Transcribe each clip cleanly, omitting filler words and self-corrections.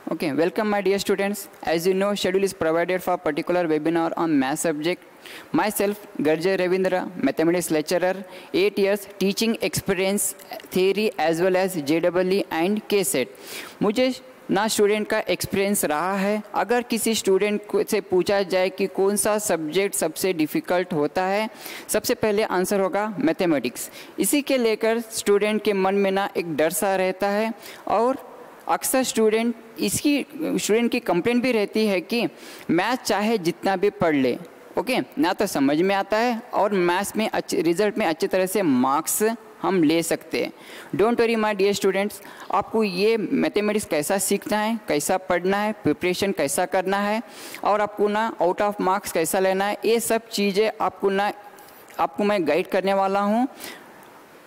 Okay, welcome my dear students. As you know, schedule is provided for particular webinar on math subject. Myself, Garjay Ravindra, mathematics lecturer, 8 years teaching experience, theory as well as JEE and KSET. मुझे ना student का experience रहा है। अगर किसी student से पूछा जाए कि कौन सा सब्जेक्ट सबसे डिफ़िकल्ट होता है, सबसे पहले आंसर होगा मैथमेटिक्स। इसी के लेकर स्टूडेंट के मन में ना एक डर सा रहता है और अक्सर स्टूडेंट की कंप्लेंट भी रहती है कि मैथ चाहे जितना भी पढ़ ले, ओके, ना तो समझ में आता है और मैथ्स में रिजल्ट में अच्छी तरह से मार्क्स हम ले सकते हैं। Don't worry my dear students, आपको ये मैथमेटिक्स कैसा सीखना है, कैसा पढ़ना है, प्रिपरेशन कैसा करना है और आपको ना आउट ऑफ मार्क्स कैसा लेना है, ये सब चीज़ें आपको मैं गाइड करने वाला हूँ।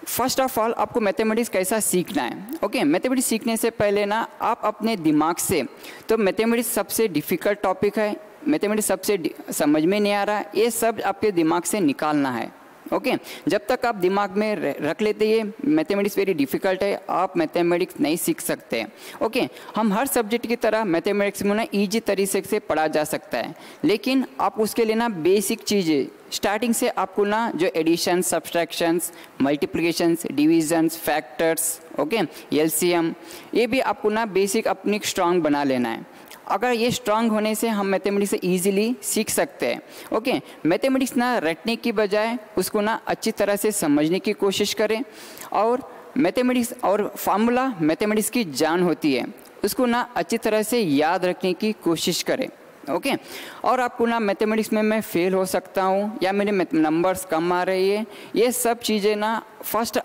फर्स्ट ऑफ ऑल आपको मैथमेटिक्स कैसा सीखना है। ओके, मैथमेटिक्स सीखने से पहले ना आप अपने दिमाग से, तो मैथमेटिक्स सबसे डिफ़िकल्ट टॉपिक है, मैथमेटिक्स सबसे समझ में नहीं आ रहा, ये सब आपके दिमाग से निकालना है। ओके, जब तक आप दिमाग में रख लेते ये मैथमेटिक्स वेरी डिफ़िकल्ट है, आप मैथमेटिक्स नहीं सीख सकते। ओके, हम हर सब्जेक्ट की तरह मैथमेटिक्स में ना ईजी तरीके से पढ़ा जा सकता है, लेकिन आप उसके लिए ना बेसिक चीज़ें स्टार्टिंग से आपको ना जो addition, subtractions, multiplications, divisions, factors, okay, LCM, ये भी आपको ना बेसिक अपनी स्ट्रांग बना लेना है। अगर ये स्ट्रांग होने से हम मैथमेटिक्स से ईजिली सीख सकते हैं। ओके, मैथमेटिक्स ना रटने की बजाय उसको ना अच्छी तरह से समझने की कोशिश करें और मैथमेटिक्स और फार्मूला मैथमेटिक्स की जान होती है, उसको ना अच्छी तरह से याद रखने की कोशिश करें। ओके, और आपको ना मैथमेटिक्स में मैं फेल हो सकता हूँ या मेरे नंबर्स कम आ रही है, ये सब चीज़ें ना फर्स्ट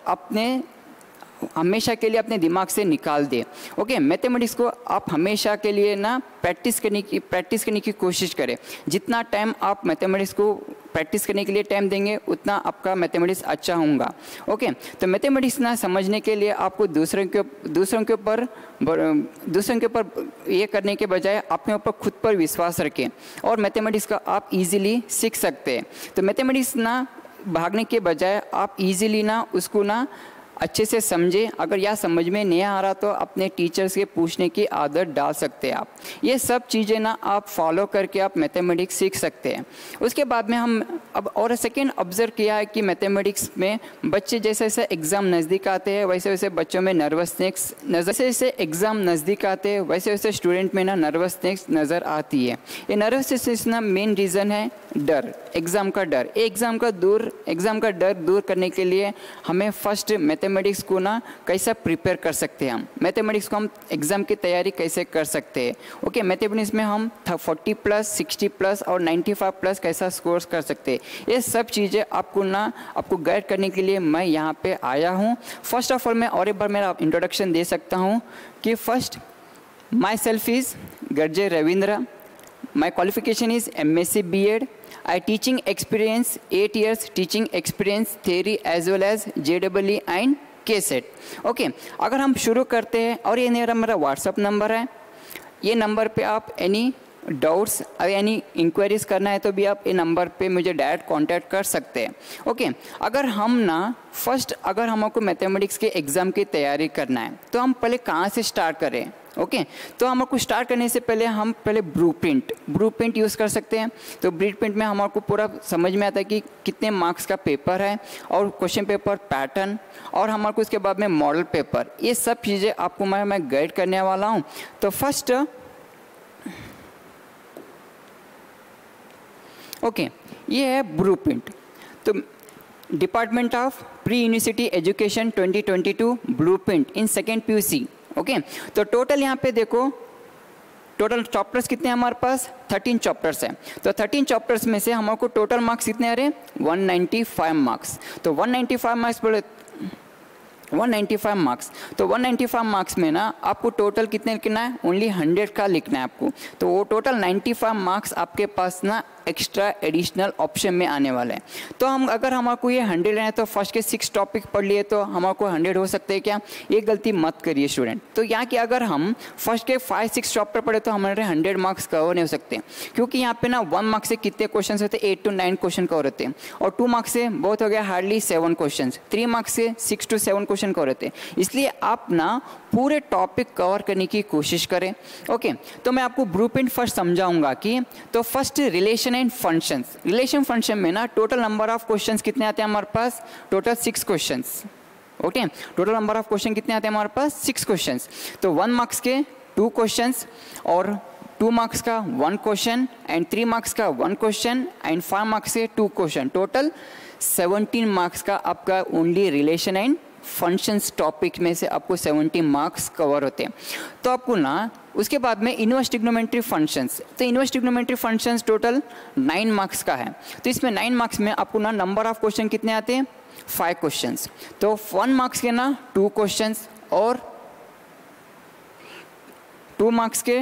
हमेशा के लिए अपने दिमाग से निकाल दें। ओके, मैथमेटिक्स को आप हमेशा के लिए ना प्रैक्टिस करने की कोशिश करें। जितना टाइम आप मैथमेटिक्स को प्रैक्टिस करने के लिए टाइम देंगे, उतना आपका मैथमेटिक्स अच्छा होगा। ओके, तो मैथमेटिक्स ना समझने के लिए आपको दूसरों के ऊपर ये करने के बजाय अपने ऊपर खुद पर विश्वास रखें और मैथमेटिक्स का आप इजीली सीख सकते हैं। तो मैथमेटिक्स ना भागने के बजाय आप इजीली ना उसको ना अच्छे से समझें। अगर यह समझ में नहीं आ रहा तो अपने टीचर से पूछने की आदत डाल सकते हैं आप। ये सब चीज़ें ना आप फॉलो करके आप मैथमेटिक्स सीख सकते हैं। उसके बाद में हम अब और सेकेंड ऑब्जर्व किया है कि मैथमेटिक्स में बच्चे जैसे जैसे एग्ज़ाम नज़दीक आते हैं वैसे वैसे बच्चों में नर्वसनेस जैसे एग्ज़ाम नज़दीक आते हैं वैसे वैसे स्टूडेंट में ना नर्वसनेस नज़र आती है। ये नर्वसनेस ना मेन रीज़न है डर, एग्ज़ाम का डर। एग्ज़ाम का डर दूर करने के लिए हमें फर्स्ट मैथमेटिक्स को ना कैसा प्रिपेयर कर सकते हैं हम, मैथमेटिक्स को हम एग्ज़ाम की तैयारी कैसे कर सकते हैं। ओके, मैथमेटिक्स में हम 40+, 60+ और 95+ कैसा स्कोर कर सकते हैं, ये सब चीज़ें आपको गाइड करने के लिए मैं यहाँ पे आया हूँ। फर्स्ट ऑफ ऑल मैं और एक बार मेरा इंट्रोडक्शन दे सकता हूँ कि first myself is Garjay Ravindra, my qualification is MSc B.Ed. I teaching experience 8 years teaching experience theory as well as JEE and KSET. Okay, अगर हम शुरू करते हैं और ये मेरा व्हाट्सअप नंबर है, ये नंबर पे आप एनी डाउट्स और एनी इंक्वायरीज करना है तो भी आप ये नंबर पे मुझे डायरेक्ट कांटेक्ट कर सकते हैं। ओके, अगर हमको मैथमेटिक्स के एग्ज़ाम की तैयारी करना है तो हम पहले कहाँ से स्टार्ट करें। ओके, तो हमको स्टार्ट करने से पहले हम ब्लूप्रिंट यूज़ कर सकते हैं। तो ब्लूप्रिंट में हमको पूरा समझ में आता है कि कितने मार्क्स का पेपर है और क्वेश्चन पेपर पैटर्न और हमको उसके बाद में मॉडल पेपर, ये सब चीज़ें आपको मैं गाइड करने वाला हूँ। तो फर्स्ट ओके, ये है ब्लूप्रिंट। तो department of pre university education 2022 blueprint in second PUC। Okay, तो टोटल यहाँ पे देखो, टोटल चैप्टर्स कितने हैं हमारे पास, 13 चैप्टर्स हैं। तो 13 चैप्टर्स में से हमको टोटल मार्क्स कितने आ रहे हैं, 195 मार्क्स। तो 195 मार्क्स बोले 195 मार्क्स, तो 195 मार्क्स में ना आपको टोटल कितने लिखना है, ओनली 100 का लिखना है आपको। तो वो टोटल 95 मार्क्स आपके पास ना एक्स्ट्रा एडिशनल ऑप्शन में आने वाला है। तो हम अगर हमारे को ये 100 है तो फर्स्ट के 6 टॉपिक पढ़ लिए तो हमारे को 100 हो सकते हैं क्या? ये गलती मत करिए स्टूडेंट। तो यहाँ की अगर हम फर्स्ट के 5-6 चैप्टर पढ़े तो हमारे 100 मार्क्स कवर नहीं हो सकते, क्योंकि यहाँ पे ना 1 मार्क्स से कितने क्वेश्चन होते हैं? 8 to 9 क्वेश्चन कवर होते हैं, और 2 मार्क्स से बहुत हो गया हार्डली 7 क्वेश्चन, 3 मार्क्स से 6 to 7 क्वेश्चन कवर होते हैं। इसलिए आप ना पूरे टॉपिक कवर करने की कोशिश करें। ओके, तो मैं आपको ब्लूप्रिंट फर्स्ट समझाऊंगा कि तो first relation and functions. Relation function में ना टोटल नंबर ऑफ क्वेश्चंस कितने आते हैं हमारे पास? Total 6 questions. Okay, total number of question कितने आते हैं हमारे पास? 6 क्वेश्चंस। तो 1 मार्क्स के 2 क्वेश्चंस, और 2 मार्क्स का 1 क्वेश्चन, एंड 3 मार्क्स का 1 क्वेश्चन, एंड 5 मार्क्स के 2 क्वेश्चन। टोटल 17 मार्क्स का आपका only relation and functions topic में से आपको 70 मार्क्स कवर होते हैं। तो आपको ना उसके बाद में इनवर्स ट्रिग्नोमेट्री फंक्शंस, तो inverse trigonometry functions total 9 marks का है। तो इसमें 9 मार्क्स में आपको ना नंबर ऑफ क्वेश्चन कितने आते हैं? 5 क्वेश्चंस। तो 1 मार्क्स के ना 2 क्वेश्चंस, और 2 मार्क्स के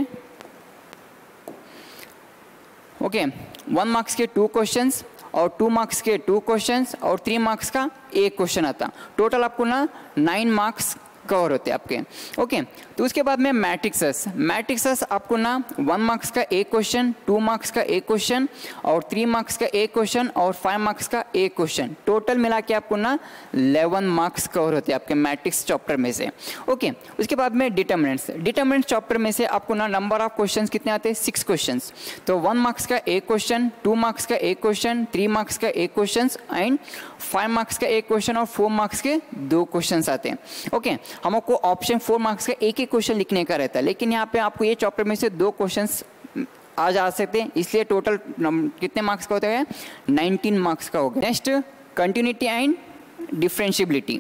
1 मार्क्स के 2 क्वेश्चंस, और 2 मार्क्स के 2 क्वेश्चंस, और 3 मार्क्स का 1 क्वेश्चन आता। टोटल आपको ना 9 मार्क्स कवर होते हैं आपके। ओके, तो उसके बाद में मैट्रिक्सेस आपको ना 1 मार्क्स का 1 क्वेश्चन, 2 मार्क्स का 1 क्वेश्चन, और 3 मार्क्स का 1 क्वेश्चन, और 5 मार्क्स का 1 क्वेश्चन। टोटल मिला के आपको ना 11 मार्क्स कवर होते हैं आपके मैट्रिक्स चैप्टर में से। ओके, उसके बाद में डिटरमिनेंट्स चैप्टर में से आपको ना नंबर ऑफ क्वेश्चन कितने आते हैं? 6 क्वेश्चन। तो 1 मार्क्स का 1 क्वेश्चन, 2 मार्क्स का 1 क्वेश्चन, 3 मार्क्स का 1 क्वेश्चन, एंड 5 मार्क्स का 1 क्वेश्चन, और 4 मार्क्स के 2 क्वेश्चन आते हैं। ओके, हमको ऑप्शन 4 मार्क्स का एक क्वेश्चन लिखने का रहता है, लेकिन यहाँ पे आपको ये चैप्टर में से 2 क्वेश्चंस आ जा सकते हैं, इसलिए टोटल कितने मार्क्स का होता है? 19 मार्क्स का होगा। Next, continuity and differentiability.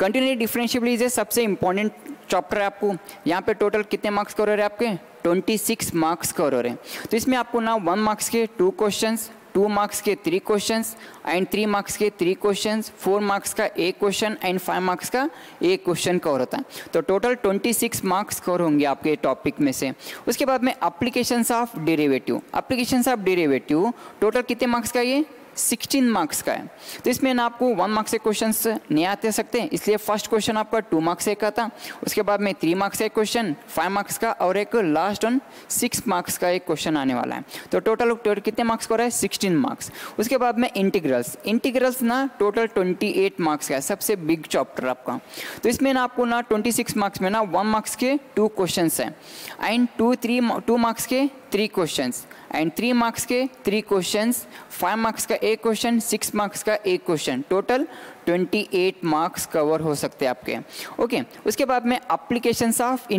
Continuity differentiability सबसे इंपॉर्टेंट चैप्टर है आपको। यहाँ पे टोटल कितने मार्क्स कवर हो रहे हैं आपके? 26 मार्क्स कवर हो रहे हैं। तो इसमें आपको ना 1 मार्क्स के 2 क्वेश्चंस, 2 मार्क्स के 3 क्वेश्चंस, एंड 3 मार्क्स के 3 क्वेश्चंस, 4 मार्क्स का 1 क्वेश्चन, एंड 5 मार्क्स का 1 क्वेश्चन कवर होता है। तो टोटल 26 मार्क्स कवर होंगे आपके टॉपिक में से। उसके बाद में applications of derivative. Applications of derivative total कितने मार्क्स का? ये 16 मार्क्स का है। तो इसमें ना आपको 1 मार्क्स से क्वेश्चंस नहीं आते सकते, इसलिए फर्स्ट क्वेश्चन आपका 2 मार्क्स का था, उसके बाद में 3 मार्क्स का एक क्वेश्चन, 5 मार्क्स का, और एक लास्ट ऑन 6 मार्क्स का एक क्वेश्चन आने वाला है। तो टोटल कितने मार्क्स का रहा है? 16 मार्क्स। उसके बाद में इंटीग्रल्स ना टोटल 28 मार्क्स का है, सबसे बिग चैप्टर आपका। तो इसमें ना आपको ना 26 मार्क्स में ना 1 मार्क्स के 2 क्वेश्चन हैं, एंड 2 मार्क्स के 3 क्वेश्चंस, एंड 3 मार्क्स के 3 क्वेश्चंस, 5 मार्क्स का 1 क्वेश्चन, 6 मार्क्स का 1 क्वेश्चन। टोटल 28 मार्क्स कवर हो सकते हैं आपके। ओके, उसके बाद में एप्लीकेशंस ऑफ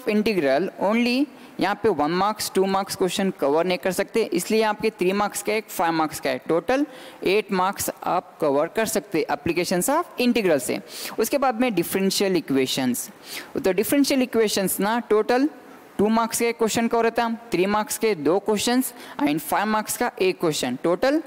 इंटीग्रल ओनली यहाँ पे 1 मार्क्स 2 मार्क्स क्वेश्चन कवर नहीं कर सकते, इसलिए आपके 3 मार्क्स का एक 5 मार्क्स का है। टोटल 8 मार्क्स आप कवर कर सकते हैं एप्लीकेशंस ऑफ इंटीग्रल से। उसके बाद में डिफरेंशियल इक्वेशंस। तो डिफरेंशियल इक्वेशंस ना टोटल 2 मार्क्स के क्वेश्चन कवर होता है, 3 मार्क्स के 2 क्वेश्चन, एंड 5 मार्क्स का 1 क्वेश्चन। टोटल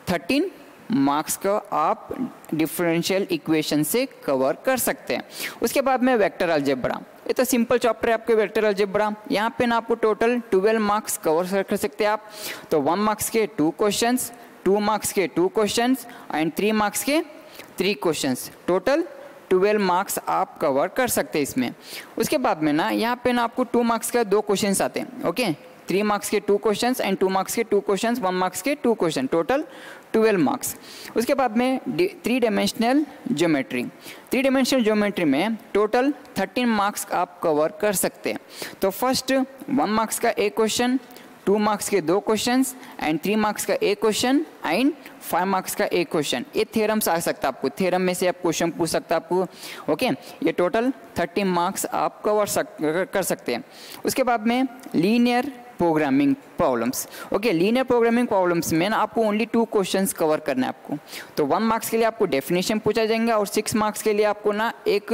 13 मार्क्स को आप डिफरेंशियल इक्वेशन से कवर कर सकते हैं। उसके बाद में वेक्टर अलजेब्रा। ये तो सिंपल चैप्टर है आपके वेक्टर अलजेब्रा। यहाँ पे ना आपको टोटल 12 मार्क्स कवर कर सकते हैं आप। तो 1 मार्क्स के 2 क्वेश्चंस, 2 मार्क्स के 2 क्वेश्चंस, एंड 3 मार्क्स के 3 क्वेश्चंस। टोटल 12 मार्क्स आप कवर कर सकते हैं इसमें। उसके बाद में ना यहाँ पे ना आपको 2 मार्क्स का 2 क्वेश्चंस आते हैं। ओके, 3 मार्क्स के 2 क्वेश्चंस, एंड 2 मार्क्स के 2 क्वेश्चंस, 1 मार्क्स के 2 क्वेश्चन। Total 12 marks. उसके बाद में 3 डायमेंशनल ज्योमेट्री में टोटल 13 मार्क्स आप कवर कर सकते हैं। तो फर्स्ट 1 मार्क्स का 1 क्वेश्चन, 2 मार्क्स के 2 क्वेश्चंस, एंड 3 मार्क्स का 1 क्वेश्चन, एंड 5 मार्क्स का 1 क्वेश्चन। ये थ्योरम्स आ सकता है आपको, थ्योरम में से आप क्वेश्चन पूछ सकता है आपको। ओके, ये टोटल 30 मार्क्स आप कवर कर सकते हैं। उसके बाद में linear programming problems. Okay, linear programming problems में ना आपको ओनली 2 क्वेश्चंस कवर करना है आपको। तो 1 मार्क्स के लिए आपको डेफिनेशन पूछा जाएगा, और 6 मार्क्स के लिए आपको ना एक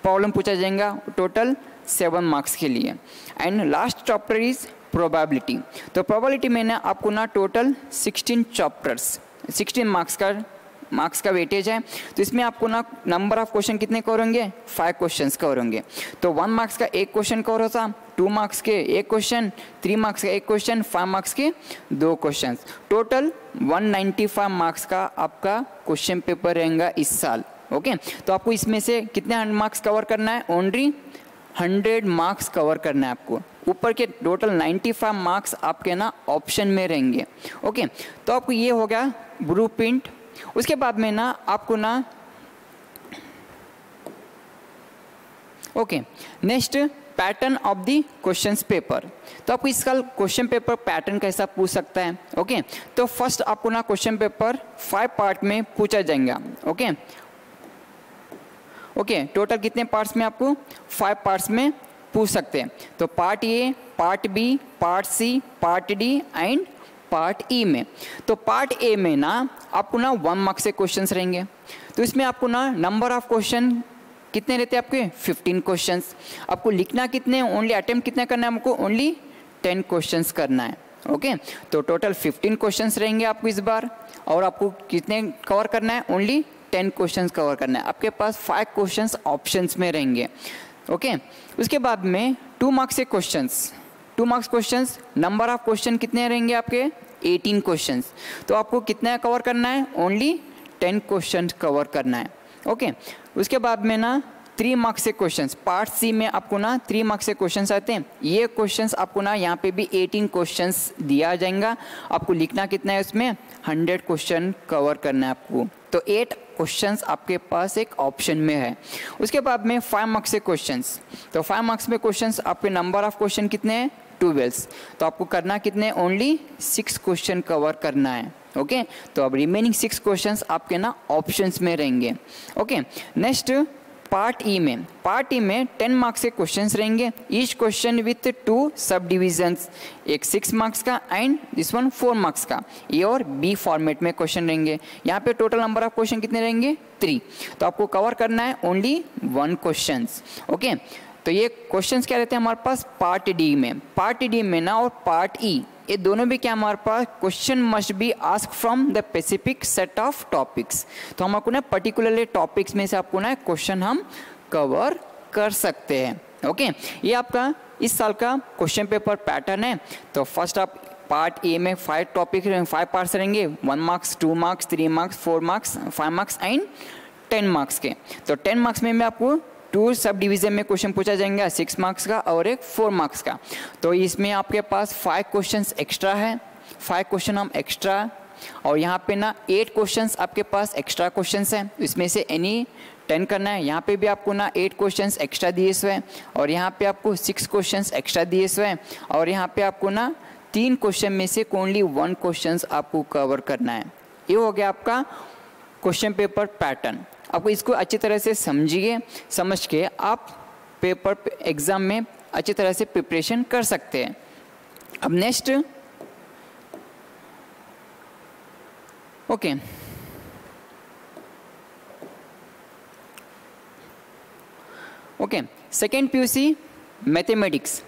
प्रॉब्लम पूछा जाएगा, टोटल 7 मार्क्स के लिए। And last chapter is probability. तो प्रोबेबिलिटी में ना आपको ना टोटल 16 मार्क्स का मार्क्स का वेटेज है, तो इसमें आपको ना नंबर ऑफ क्वेश्चन कितने कवर होंगे, 5 क्वेश्चंस कवर होंगे। तो 1 मार्क्स का एक क्वेश्चन कवर होता, 2 मार्क्स के एक क्वेश्चन, 3 मार्क्स का एक क्वेश्चन, 5 मार्क्स के 2 क्वेश्चन। टोटल 195 मार्क्स का आपका क्वेश्चन पेपर रहेगा इस साल। ओके, तो आपको इसमें से कितने मार्क्स कवर करना है, ओनली 100 मार्क्स कवर करना है आपको। ऊपर के टोटल 95 मार्क्स आपके ना ऑप्शन में रहेंगे। ओके, तो आपको ये हो गया ब्लूप्रिंट। उसके बाद में ना आपको ना okay next pattern of the questions paper. तो आपको इसका क्वेश्चन पेपर पैटर्न कैसा पूछ सकता है। ओके, तो फर्स्ट आपको ना क्वेश्चन पेपर 5 पार्ट में पूछा जाएगा। ओके ओके, टोटल कितने पार्ट्स में, आपको 5 पार्ट्स में पूछ सकते हैं। तो part A, part B, part C, part D and part ई में। तो पार्ट ए में ना आपको ना 1 मार्क्स से क्वेश्चंस रहेंगे। तो इसमें आपको ना नंबर ऑफ क्वेश्चन कितने रहते हैं आपके, 15 क्वेश्चंस। आपको लिखना कितने, ओनली अटेम्प्ट कितना करना है हमको, ओनली 10 क्वेश्चंस करना है। ओके, तो टोटल 15 क्वेश्चंस रहेंगे आपको इस बार। और आपको कितने कवर करना है, ओनली 10 क्वेश्चंस कवर करना है। आपके पास 5 क्वेश्चंस ऑप्शंस में रहेंगे। ओके, उसके बाद में 2 मार्क्स के questions, 2 marks questions, number of question कितने रहेंगे आपके, 18 क्वेश्चंस। तो आपको कितना कवर करना है, ओनली 10 क्वेश्चन कवर करना है। ओके, उसके बाद में ना 3 मार्क्स से क्वेश्चंस, पार्ट सी में आपको ना 3 मार्क्स से क्वेश्चंस आते हैं। ये क्वेश्चंस आपको ना यहाँ पे भी 18 क्वेश्चंस दिया जाएगा। आपको लिखना कितना है, उसमें 100 क्वेश्चन कवर करना है आपको। तो 8 क्वेश्चंस आपके पास एक ऑप्शन में है। उसके बाद में 5 मार्क्स से क्वेश्चंस। तो 5 मार्क्स में क्वेश्चंस, आपके नंबर ऑफ क्वेश्चन कितने हैं, 12। तो आपको करना कितने, ओनली 6 क्वेश्चन कवर करना है। ओके, तो अब रिमेनिंग 6 क्वेश्चंस आपके ना ऑप्शंस में रहेंगे। ओके, नेक्स्ट पार्ट ई में, पार्ट ई में 10 मार्क्स के क्वेश्चंस रहेंगे। ईच क्वेश्चन विथ 2 सब डिविजन्स, एक 6 मार्क्स का एंड दिस वन 4 मार्क्स का। ए और बी फॉर्मेट में क्वेश्चन रहेंगे। यहाँ पे टोटल नंबर ऑफ क्वेश्चन कितने रहेंगे, 3। तो आपको कवर करना है ओनली 1 क्वेश्चन। ओके, तो ये क्वेश्चंस क्या रहते हैं हमारे पास पार्ट डी में। पार्ट डी में ना और पार्ट ई, ये दोनों भी क्या हमारे पास, question must be ask from the specific set of topics. तो हम आपको ना पर्टिकुलरली टॉपिक्स में से आपको ना क्वेश्चन हम कवर कर सकते हैं। ओके, ये आपका इस साल का क्वेश्चन पेपर पैटर्न है। तो फर्स्ट आप पार्ट ए में 5 टॉपिक 5 पार्ट्स रहेंगे, 1 marks, 2 marks, 3 marks, 4 marks, 5 marks and 10 marks के। तो 10 मार्क्स में आपको 2 सब डिवीजन में क्वेश्चन पूछा जाएगा, 6 मार्क्स का और एक 4 मार्क्स का। तो इसमें आपके पास 5 क्वेश्चंस एक्स्ट्रा है, 5 क्वेश्चन हम एक्स्ट्रा, और यहाँ पे ना 8 क्वेश्चंस आपके पास एक्स्ट्रा क्वेश्चंस हैं। इसमें से एनी 10 करना है। यहाँ पे भी आपको ना 8 क्वेश्चंस एक्स्ट्रा दिए हुए हैं, और यहाँ पे आपको 6 क्वेश्चंस एक्स्ट्रा दिए हुए हैं, और यहाँ पे आपको ना 3 क्वेश्चन में से ओनली 1 क्वेश्चन आपको कवर करना है। ये हो गया आपका क्वेश्चन पेपर पैटर्न। आपको इसको अच्छी तरह से समझिए, समझ के आप पेपर एग्जाम में अच्छी तरह से प्रिपरेशन कर सकते हैं। अब next okay second PUC mathematics.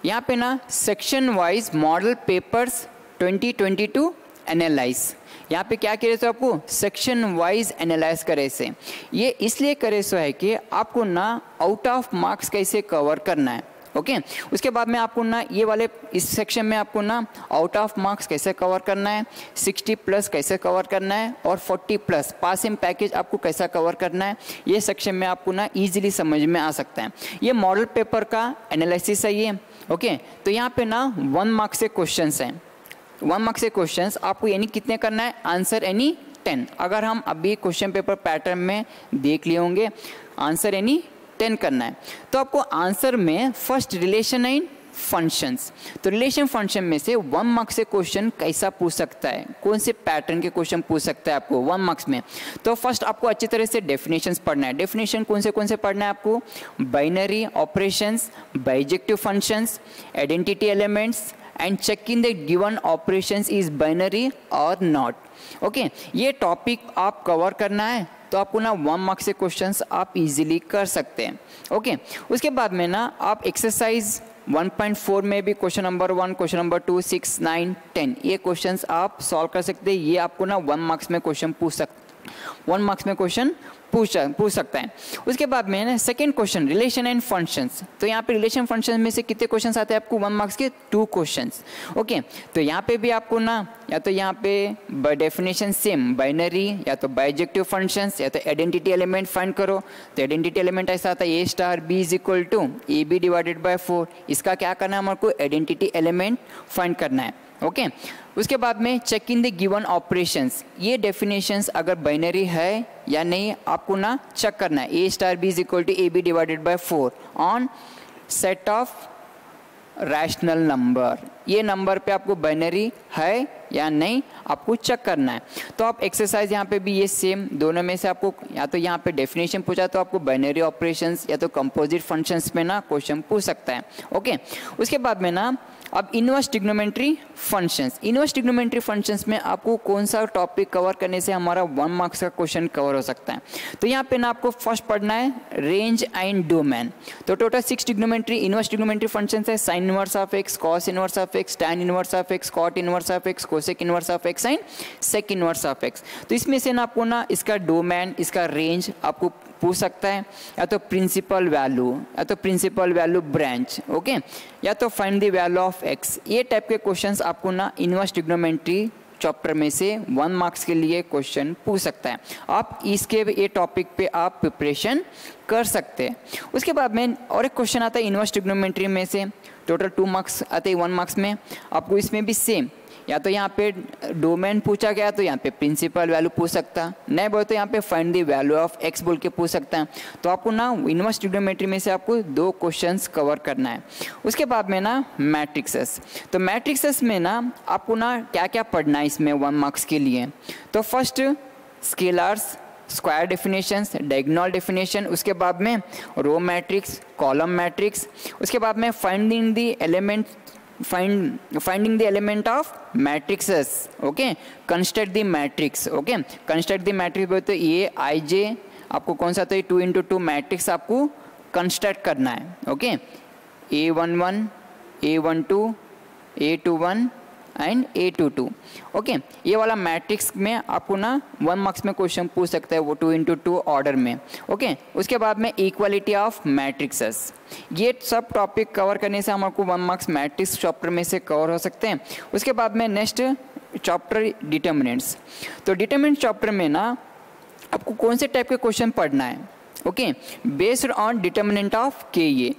यहाँ पे ना section wise model papers 2022 analyse. यहाँ पे क्या करे सो आपको सेक्शन वाइज एनालाइज करे से, ये इसलिए करे सो है कि आपको ना आउट ऑफ मार्क्स कैसे कवर करना है। ओके, उसके बाद में आपको ना ये वाले इस सेक्शन में आपको ना आउट ऑफ मार्क्स कैसे कवर करना है, 60 प्लस कैसे कवर करना है, और 40 प्लस पासिंग पैकेज आपको कैसा कवर करना है, ये सेक्शन में आपको ना ईजिली समझ में आ सकता है। ये मॉडल पेपर का एनालिसिस है ये। ओके, तो यहाँ पे ना 1 मार्क्स से क्वेश्चंस हैं। 1 मार्क्स से क्वेश्चंस आपको यानी कितने करना है, आंसर यानी 10। अगर हम अभी क्वेश्चन पेपर पैटर्न में देख लिए होंगे, आंसर यानी 10 करना है। तो आपको आंसर में फर्स्ट रिलेशन एंड फंक्शंस, तो रिलेशन फंक्शन में से 1 मार्क्स से क्वेश्चन कैसा पूछ सकता है, कौन से पैटर्न के क्वेश्चन पूछ सकता है आपको 1 मार्क्स में। तो फर्स्ट आपको अच्छी तरह से डेफिनेशंस पढ़ना है। डेफिनेशन कौन से पढ़ना है आपको, binary operations, bijective functions, identity elements and checking the given operations is binary और नॉट। ओके, ये टॉपिक आप कवर करना है, तो आपको ना 1 मार्क्स से क्वेश्चंस आप इजीली कर सकते हैं। ओके, उसके बाद में ना आप एक्सरसाइज 1.4 में भी क्वेश्चन नंबर 1, क्वेश्चन नंबर 2, 6, 9, 10 ये क्वेश्चंस आप सॉल्व कर सकते हैं। ये आपको ना 1 मार्क्स में क्वेश्चन 1 मार्क्स में क्वेश्चन पूछ सकता है। उसके बाद में ना second question relation and functions. तो यहाँ पे रिलेशन फंक्शन में से कितने क्वेश्चंस आते हैं आपको 1 मार्क्स के 2 क्वेश्चंस। ओके, तो यहाँ पे भी आपको ना या तो यहाँ पे बाय डेफिनेशन सेम बाइनरी या तो बाइजेक्टिव फंक्शंस या तो आइडेंटिटी एलिमेंट फाइंड करो। तो आइडेंटिटी एलिमेंट ऐसा आता है A star B is equal to A B divided by 4। इसका क्या करना है हमारे को आइडेंटिटी एलिमेंट फाइंड करना है। ओके, उसके बाद में check in the given operations. ये डेफिनेशंस अगर बाइनरी है या नहीं आपको ना चेक करना है। A star B is equal to A B divided by 4 on set of rational number. ये नंबर पे आपको बाइनरी है या नहीं आपको चेक करना है। तो आप एक्सरसाइज यहाँ पे भी ये सेम दोनों में से आपको या तो यहाँ पे डेफिनेशन पूछा तो आपको बाइनरी ऑपरेशंस या तो कंपोजिट फंक्शंस में ना क्वेश्चन पूछ सकता है। ओके, उसके बाद में ना अब inverse trigonometry functions. Inverse trigonometry functions में आपको कौन सा टॉपिक कवर करने से हमारा 1 मार्क्स का क्वेश्चन कवर हो सकता है। तो यहाँ पे ना आपको फर्स्ट पढ़ना है रेंज एंड डोमेन। तो total 6 trigonometry inverse trigonometry functions है। Sine inverse of x, cos inverse of x, tan inverse of x, cot inverse of x, cosec inverse of x and sec inverse of x. तो इसमें से ना आपको ना इसका domain इसका range आपको पूछ सकता है या तो प्रिंसिपल वैल्यू या तो प्रिंसिपल वैल्यू ब्रांच। ओके, या तो find the value of x. ये टाइप के क्वेश्चंस आपको ना इनवर्स ट्रिग्नोमेट्री चैप्टर में से 1 मार्क्स के लिए क्वेश्चन पूछ सकता है। आप इसके ये टॉपिक पे आप प्रिपरेशन कर सकते हैं। उसके बाद में और एक क्वेश्चन आता है इनवर्स ट्रिग्नोमेट्री में से टोटल 2 मार्क्स आते हैं 1 मार्क्स में। आपको इसमें भी सेम या तो यहाँ पे डोमेन पूछा गया तो यहाँ पे प्रिंसिपल वैल्यू पूछ सकता, नहीं बोले तो यहाँ पे find the value of x बोल के पूछ सकता है। तो आपको ना इनवर्स ट्रिग्नोमेट्री में से आपको 2 क्वेश्चंस कवर करना है। उसके बाद में ना मैट्रिक्सेस। तो मैट्रिक्सेस में ना आपको ना क्या क्या पढ़ना है इसमें 1 मार्क्स के लिए। तो first scalars, square definitions, diagonal definition, उसके बाद में रो मैट्रिक्स, कॉलम मैट्रिक्स, उसके बाद में finding the element finding the element of matrices. Okay, construct the matrix. Okay, construct the matrix बोलते तो ये आई जे आपको कौन सा तो 2x2 मैट्रिक्स आपको कंस्ट्रक्ट करना है। Okay, A11, A12, A21 and A22। Okay, ये वाला मैट्रिक्स में आपको ना 1 मार्क्स में क्वेश्चन पूछ सकता है वो 2x2 ऑर्डर में। ओके, उसके बाद में इक्वालिटी ऑफ मैट्रिक्सेस। ये सब टॉपिक कवर करने से हमको 1 मार्क्स मैट्रिक्स चैप्टर में से कवर हो सकते हैं। उसके बाद में नेक्स्ट चैप्टर डिटर्मिनेंट्स। तो डिटर्मिनेंट चैप्टर में ना आपको कौन से टाइप के क्वेश्चन पढ़ना है। Okay, based on determinant of के। ये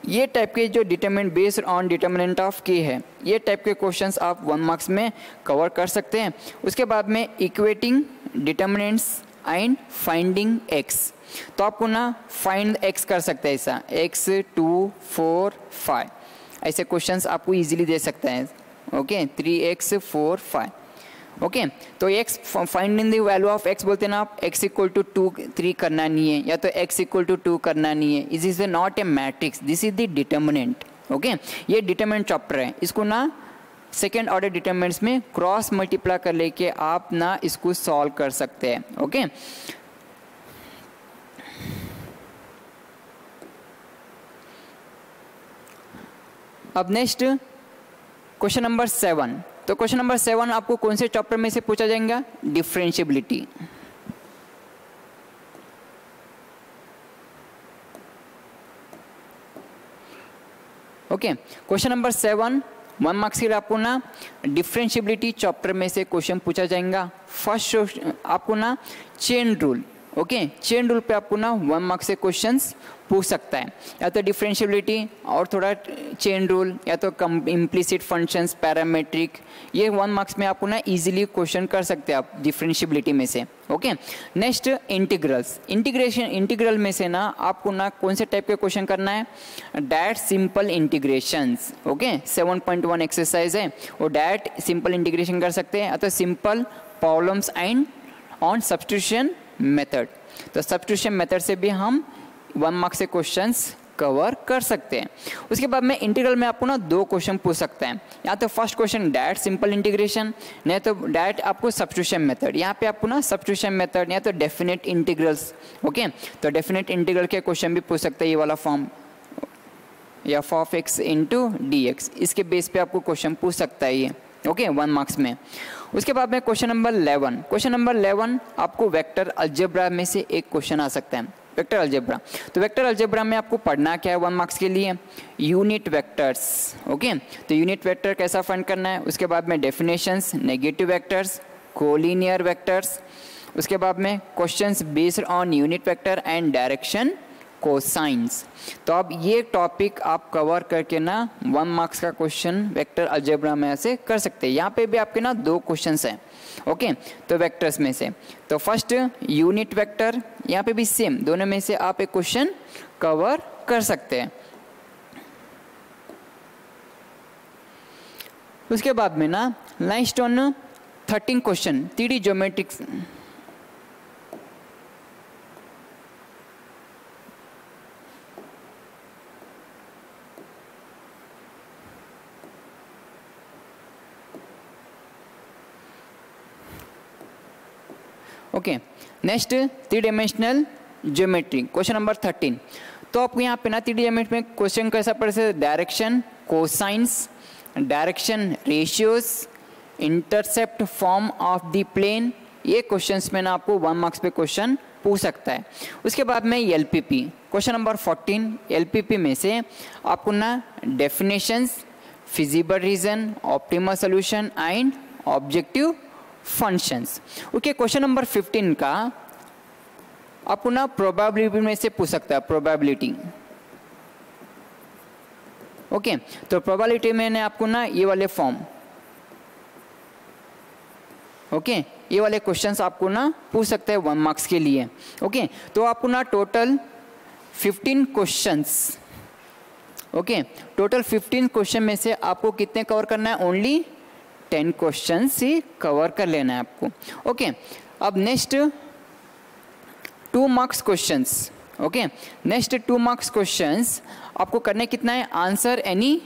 ये टाइप के जो determinant based on determinant of के है, ये टाइप के क्वेश्चंस आप 1 मार्क्स में कवर कर सकते हैं। उसके बाद में equating determinants and finding x. तो आपको ना फाइंड एक्स कर सकते हैं ऐसा x 2 4 5 ऐसे क्वेश्चंस आपको इजीली दे सकते हैं। Okay, 3x 4 5। ओके, तो x finding the value of x बोलते हैं ना आप x इक्वल टू 2 3 करना नहीं है या तो x इक्वल टू 2 करना नहीं है। This is not a matrix, this is the determinant. Okay, ये डिटर्मिनेंट चैप्टर है, इसको ना सेकेंड ऑर्डर डिटर्मिनेंट्स में क्रॉस मल्टीप्लाई कर लेके आप ना इसको सॉल्व कर सकते हैं। ओके, अब नेक्स्ट क्वेश्चन नंबर 7। तो क्वेश्चन नंबर 7 आपको कौन से चैप्टर में से पूछा जाएगा, differentiability. Okay, question number 7 1 marks के लिए आपको ना डिफरेंशिएबिलिटी चैप्टर में से क्वेश्चन पूछा जाएगा। फर्स्ट आपको ना chain rule. Okay, chain rule पे आपको ना 1 मार्क्स से क्वेश्चंस पूछ सकता है, या तो डिफरेंशिएबिलिटी और थोड़ा चेन रूल या तो इम्प्लिसिट फंक्शंस, पैरामीट्रिक। ये 1 मार्क्स में आपको ना इजीली क्वेश्चन कर सकते हैं आप डिफरेंशिएबिलिटी में से। Okay, next integrals. इंटीग्रल में से ना आपको ना कौन से टाइप के क्वेश्चन करना है, that simple integrations. Okay, 7.1 exercise है वो डैट सिंपल इंटीग्रेशन कर सकते हैं, या तो simple problems and on substitution method. तो सब्स्टिट्यूशन मेथड से भी हम 1 मार्क्स से क्वेश्चंस कवर कर सकते हैं। उसके बाद में इंटीग्रल में आपको ना 2 क्वेश्चन पूछ सकते हैं, या तो first question that simple integration, नहीं तो डैट आपको सब्स्टिट्यूशन मेथड। यहाँ पे आपको ना सब्स्टिट्यूशन मेथड या तो डेफिनेट इंटीग्रल्स। ओके, तो डेफिनेट इंटीग्रल के क्वेश्चन भी पूछ सकते हैं, ये वाला फॉर्म या f of x into D x, इसके बेस पे आपको क्वेश्चन पूछ सकता है ये। ओके 1 मार्क्स में। उसके बाद में क्वेश्चन नंबर 11, क्वेश्चन नंबर 11 आपको वेक्टर अलजेब्रा में से एक क्वेश्चन आ सकता है, वेक्टर अलजेब्रा। तो वेक्टर अलजेब्रा में आपको पढ़ना क्या है 1 मार्क्स के लिए, यूनिट वेक्टर्स। ओके, तो यूनिट वेक्टर कैसा फाइंड करना है, उसके बाद में definitions, negative vectors, collinear vectors, उसके बाद में questions based on unit vector and direction cosines. तो अब ये टॉपिक आप कवर करके ना 1 मार्क्स का क्वेश्चन वेक्टर अलजेब्रा में से कर सकते हैं। यहाँ पे भी आपके ना 2 क्वेश्चंस हैं। ओके, तो वेक्टर्स में से तो फर्स्ट यूनिट वेक्टर, यहाँ पे भी सेम, दोनों में से आप एक क्वेश्चन कवर कर सकते हैं। उसके बाद में ना next on 13 question 3D geometrics. Okay, next 3 dimensional geometry question number 13। तो आपको यहाँ पे ना 3D ज्योमेट्री में क्वेश्चन कैसा पढ़ सकते, direction cosines, direction ratios, intercept form of the plane, ये क्वेश्चंस में ना आपको 1 मार्क्स पे क्वेश्चन पूछ सकता है। उसके बाद में एलपीपी क्वेश्चन नंबर 14, एलपीपी में से आपको ना definitions, feasible region, optimal solution and objective functions. Okay, question number 15 का आपको ना प्रोबेबिलिटी में से पूछ सकता है, प्रोबेबिलिटी। ओके, तो प्रोबेबिलिटी में ने आपको ना ये वाले फॉर्म, ओके, ये वाले क्वेश्चंस आपको ना पूछ सकते हैं 1 मार्क्स के लिए। ओके, तो आपको ना total 15 questions, okay, total 15 question में से आपको कितने कवर करना है, ओनली 10 क्वेश्चन ही कवर कर लेना है आपको। ओके, अब next 2 marks questions. Okay, next 2 marks questions आपको करने कितना है, आंसर एनी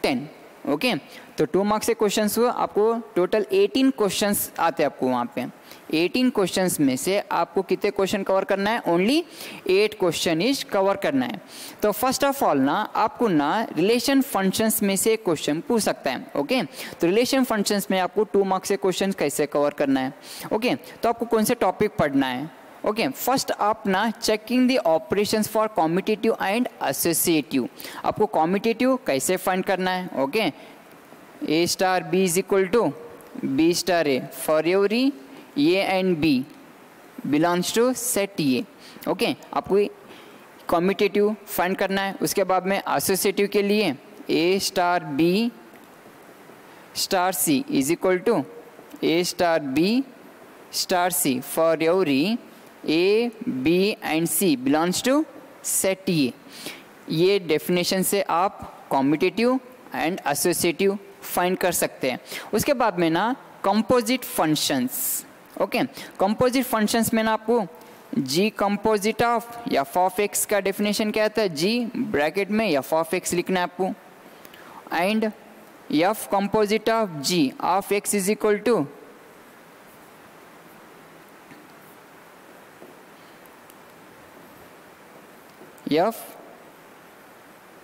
10। ओके, तो 2 मार्क्स से क्वेश्चंस हुआ, आपको टोटल 18 क्वेश्चंस आते हैं आपको वहाँ पे। 18 क्वेश्चंस में से आपको कितने क्वेश्चन कवर करना है, ओनली 8 क्वेश्चन इज कवर करना है। तो फर्स्ट ऑफ ऑल ना आपको ना रिलेशन फंक्शंस में से क्वेश्चन पूछ सकता है। ओके, तो रिलेशन फंक्शंस में आपको 2 मार्क्स से क्वेश्चन कैसे कवर करना है। ओके, तो आपको कौन से टॉपिक पढ़ना है। ओके, फर्स्ट आप ना checking the operations for competitive and associative, आपको कॉम्पिटिटिव कैसे फाइंड करना है। Okay, A star B is equal to B star A for every A and B belongs to set A। Okay, आपको competitive find करना है। उसके बाद में एसोसिएटिव के लिए A star B star C is equal to A star B star C for every A B and C belongs to set A। ये definition से आप कॉम्पिटिटिव एंड एसोसिएटिव फाइंड कर सकते हैं। उसके बाद में ना composite functions. Okay, composite functions में ना आपको g composite of f of x का डेफिनेशन क्या आता है, जी ब्रैकेट में एफ ऑफ एक्स लिखना है आपको, and f composite of g of x is equal to f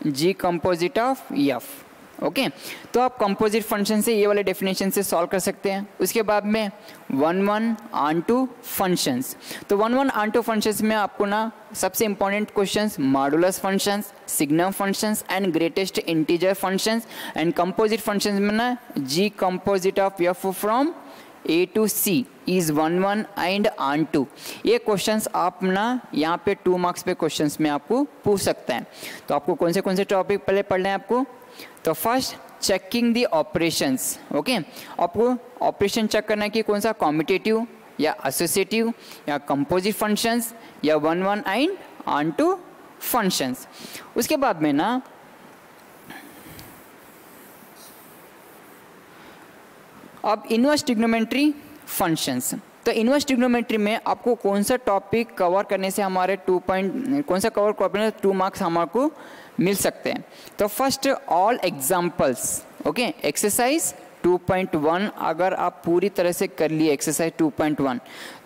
g composite of f. Okay, तो आप कंपोजिट फंक्शन से ये वाले डेफिनेशन से सॉल्व कर सकते हैं। उसके बाद में 1-1 ऑन-टू फंक्शंस। तो 1-1 ऑन-टू फंक्शंस में आपको ना सबसे important questions modulus functions, signum functions and greatest integer functions, and composite functions में ना g composite of f from A to C is 1-1 and on-to। ये क्वेश्चंस आप ना यहाँ पे 2 मार्क्स पे क्वेश्चंस में आपको पूछ सकते हैं। तो आपको कौन से टॉपिक पहले पढ़ना है आपको, तो first checking the operations. Okay, आपको ऑपरेशन चेक करना है कि कौन सा कॉम्पिटिटिव या एसोसिएटिव या कंपोजिट फंक्शंस या 1-1 एंड ऑन-टू फंक्शंस। उसके बाद में ना अब इनवर्स ट्रिग्नोमेट्री फंक्शंस। तो इनवर्स ट्रिग्नोमेट्री में आपको कौन सा टॉपिक कवर करने से हमारे 2 मार्क्स हमारे को मिल सकते हैं। तो first all examples. Okay, exercise 2.1 अगर आप पूरी तरह से कर लिए एक्सरसाइज 2.1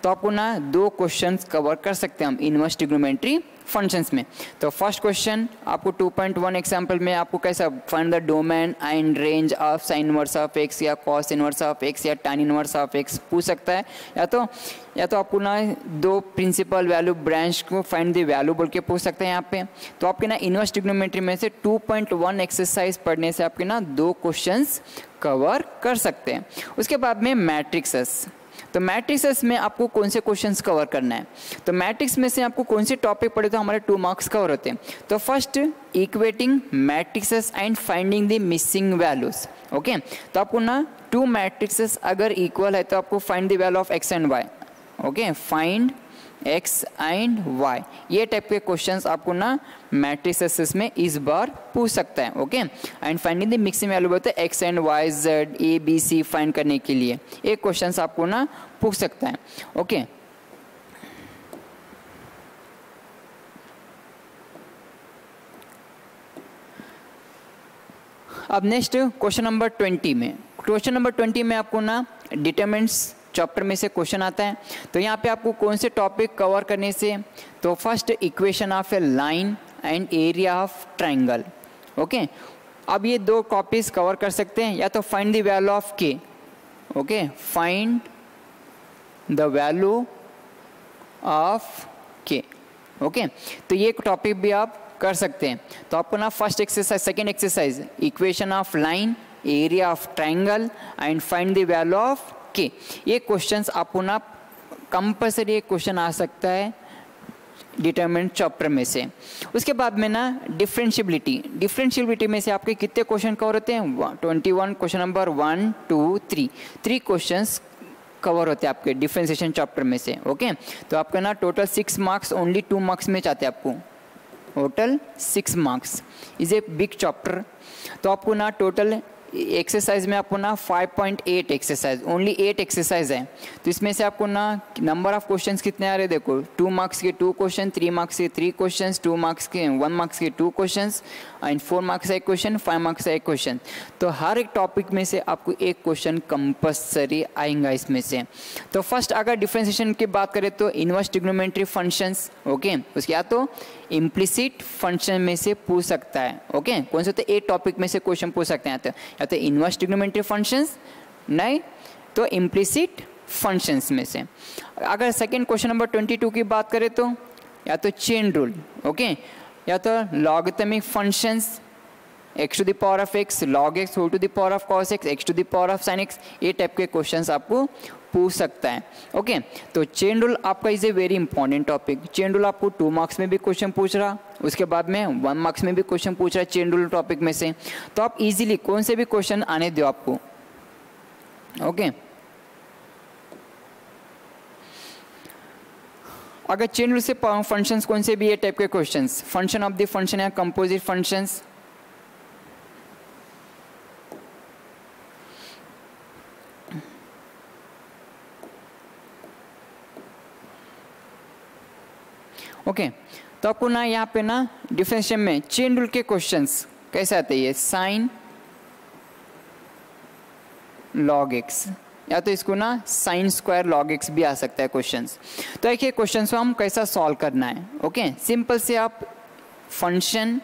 तो आपको ना 2 क्वेश्चंस कवर कर सकते हैं हम इनवर्स ट्रिग्नोमेट्री फंक्शंस में। तो फर्स्ट क्वेश्चन आपको 2.1 एग्जाम्पल में आपको कैसा find the domain and range of sine inverse of x या कॉस इनवर्स ऑफ एक्स या टैन इनवर्स ऑफ एक्स पूछ सकता है, या तो आपको ना दो प्रिंसिपल वैल्यू ब्रांच को फाइंड द वैल्यू बोल के पूछ सकते हैं यहाँ पे। तो आपके ना इनवर्स ट्रिग्नोमेट्री में से 2.1 एक्सरसाइज पढ़ने से आपके ना 2 क्वेश्चंस कवर कर सकते हैं। उसके बाद में मैट्रिक्सेस, तो मैट्रिक्सेस में आपको कौन से क्वेश्चंस कवर करना है, तो मैट्रिक्स में से आपको कौन से टॉपिक पढ़े तो हमारे 2 मार्क्स कवर होते हैं। तो first equating matrixes and finding the missing values. Okay, तो आपको ना 2 मैट्रिक्सेस अगर इक्वल है तो आपको find the value of x and Y. Okay, find X and Y, ये टाइप के क्वेश्चंस आपको ना मैट्रिसेस में इस बार पूछ सकता है। Okay, and finding the mixing value बोलते हैं X and Y Z A B C find करने के लिए एक क्वेश्चंस आपको ना पूछ सकता है। ओके, अब नेक्स्ट क्वेश्चन नंबर 20 में आपको ना डिटरमिनेंट्स चैप्टर में से क्वेश्चन आता है। तो यहाँ पे आपको कौन से टॉपिक कवर करने से, तो first equation of a line and area of triangle. Okay, अब ये 2 टॉपिक्स कवर कर सकते हैं, या तो find the value of k. Okay, find the value of k. Okay, तो ये टॉपिक भी आप कर सकते हैं। तो आपको ना first exercise, second exercise equation of line, area of triangle and find the value of के, ये क्वेश्चंस आपको ना कंपल्सरी एक क्वेश्चन आ सकता है डिटरमिनेंट चैप्टर में से। उसके बाद में ना डिफरेंशिएबिलिटी में से आपके कितने क्वेश्चन कवर होते हैं, 21 क्वेश्चन नंबर 1 2 3 क्वेश्चंस कवर होते हैं आपके डिफरेंशिएशन चैप्टर में से। ओके, तो आपका ना टोटल 6 मार्क्स ओनली 2 मार्क्स में चाहते हैं आपको, total 6 marks is a big chapter. तो आपको ना टोटल एक्सरसाइज में आपको ना 5.8 एक्सरसाइज, ओनली 8 एक्सरसाइज है। तो इसमें से आपको ना नंबर ऑफ क्वेश्चंस कितने आ रहे हैं देखो, 2 मार्क्स के 2 क्वेश्चन, 3 मार्क्स के 3 क्वेश्चंस, 2 मार्क्स के 1 मार्क्स के 2 क्वेश्चंस एंड 4 मार्क्स का 1 क्वेश्चन, 5 मार्क्स का 1 क्वेश्चन। तो हर एक टॉपिक में से आपको एक क्वेश्चन कंपल्सरी आएगा इसमें से। तो फर्स्ट अगर डिफरेंशिएशन की बात करें तो इनवर्स ट्रिग्नोमेट्री फंक्शंस। ओके, उसके या तो इम्प्लिसिट फंक्शन में से पूछ सकता है। ओके, कौन से होते हैं, एक टॉपिक में से क्वेश्चन पूछ सकते हैं, या तो इनवर्स ट्रिग्नोमेट्री फंक्शंस, नहीं तो इम्प्लिसिट फंक्शंस में से। अगर सेकंड क्वेश्चन नंबर 22 की बात करें तो या तो चेन रूल, ओके, या तो logarithmic functions, x to the power of x, log x whole to the power of cos x, x to the power of sin x, ये टाइप के क्वेश्चंस आपको पूछ सकता है। ओके, तो चेन रूल आपका is a very important topic. Chain rule आपको 2 marks में भी क्वेश्चन पूछ रहा, उसके बाद में 1 मार्क्स में भी क्वेश्चन पूछ रहा है चेन रूल टॉपिक में से। तो आप इजीली कौन से भी क्वेश्चन आने दो आपको। ओके, अगर चेन रूल से फंक्शंस कौन से भी ये टाइप के questions, function of the function या कंपोजिट फंक्शंस, ओके, तो आपको ना यहाँ पे ना डिफरेंशिएशन में चेन रूल के क्वेश्चंस कैसे आते हैं, साइन लॉग एक्स, या तो इसको ना साइन स्क्वायर लॉग एक्स भी आ सकता है क्वेश्चंस। तो एक ये क्वेश्चन को हम कैसा सॉल्व करना है। ओके, सिंपल से आप फंक्शन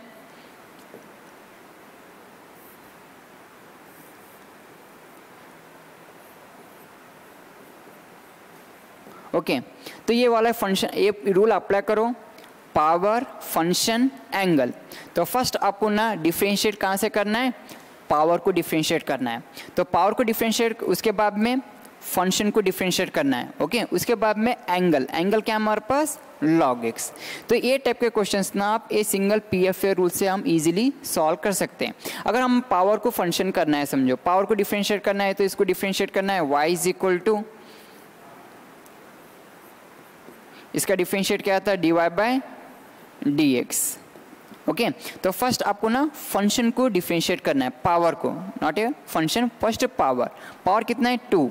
ओके, तो ये वाला फंक्शन, ये रूल अप्लाई करो, पावर फंक्शन एंगल। तो फर्स्ट आपको ना डिफरेंशिएट कहाँ से करना है, पावर को डिफरेंशिएट करना है। तो पावर को डिफरेंशिएट, उसके बाद में फंक्शन को डिफरेंशिएट करना है। ओके, उसके बाद में एंगल, एंगल क्या हमारे पास, log x। तो ये टाइप के क्वेश्चंस ना आप ए सिंगल PFA रूल से हम इजीली सॉल्व कर सकते हैं। अगर हम पावर को फंक्शन करना है, समझो पावर को डिफरेंशिएट करना है, तो इसको डिफरेंशिएट करना है y इज इक्वल टू, इसका डिफरेंशिएट क्या आता है, dy बाय dx। ओके, तो फर्स्ट आपको ना फंक्शन को डिफरेंशिएट करना है, पावर को, not a function, first power. Power कितना है, 2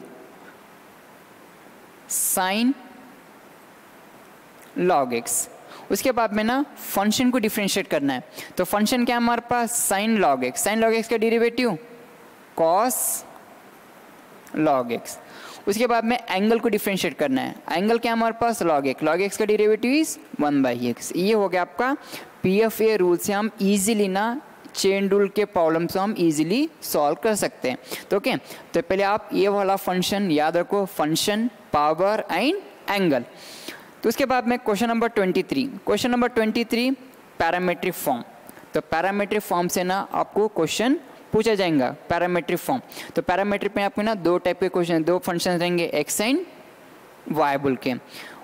साइन log x। उसके बाद में ना फंक्शन को डिफरेंशिएट करना है। तो फंक्शन क्या है हमारे पास, sine log x। Sine log x का डेरिवेटिव cos log x। उसके बाद में एंगल को डिफ्रेंशिएट करना है। एंगल क्या हमारे पास log x का डेरिवेटिव इज 1/x। ये हो गया आपका PFA रूल से हम इजीली ना चेन रूल के प्रॉब्लम से हम इजीली सॉल्व कर सकते हैं। तो ओके, तो पहले आप ये वाला फंक्शन याद रखो, फंक्शन, पावर एंड एंगल। तो उसके बाद में क्वेश्चन नंबर 23 पैरामेट्रिक फॉर्म। तो पैरामेट्रिक फॉर्म से ना आपको क्वेश्चन पूछा जाएगा, पैरामेट्रिक फॉर्म। तो पैरामेट्रिक में आपको ना दो टाइप के क्वेश्चन, दो फंक्शन रहेंगे, एक्स एंड वाई बोल के।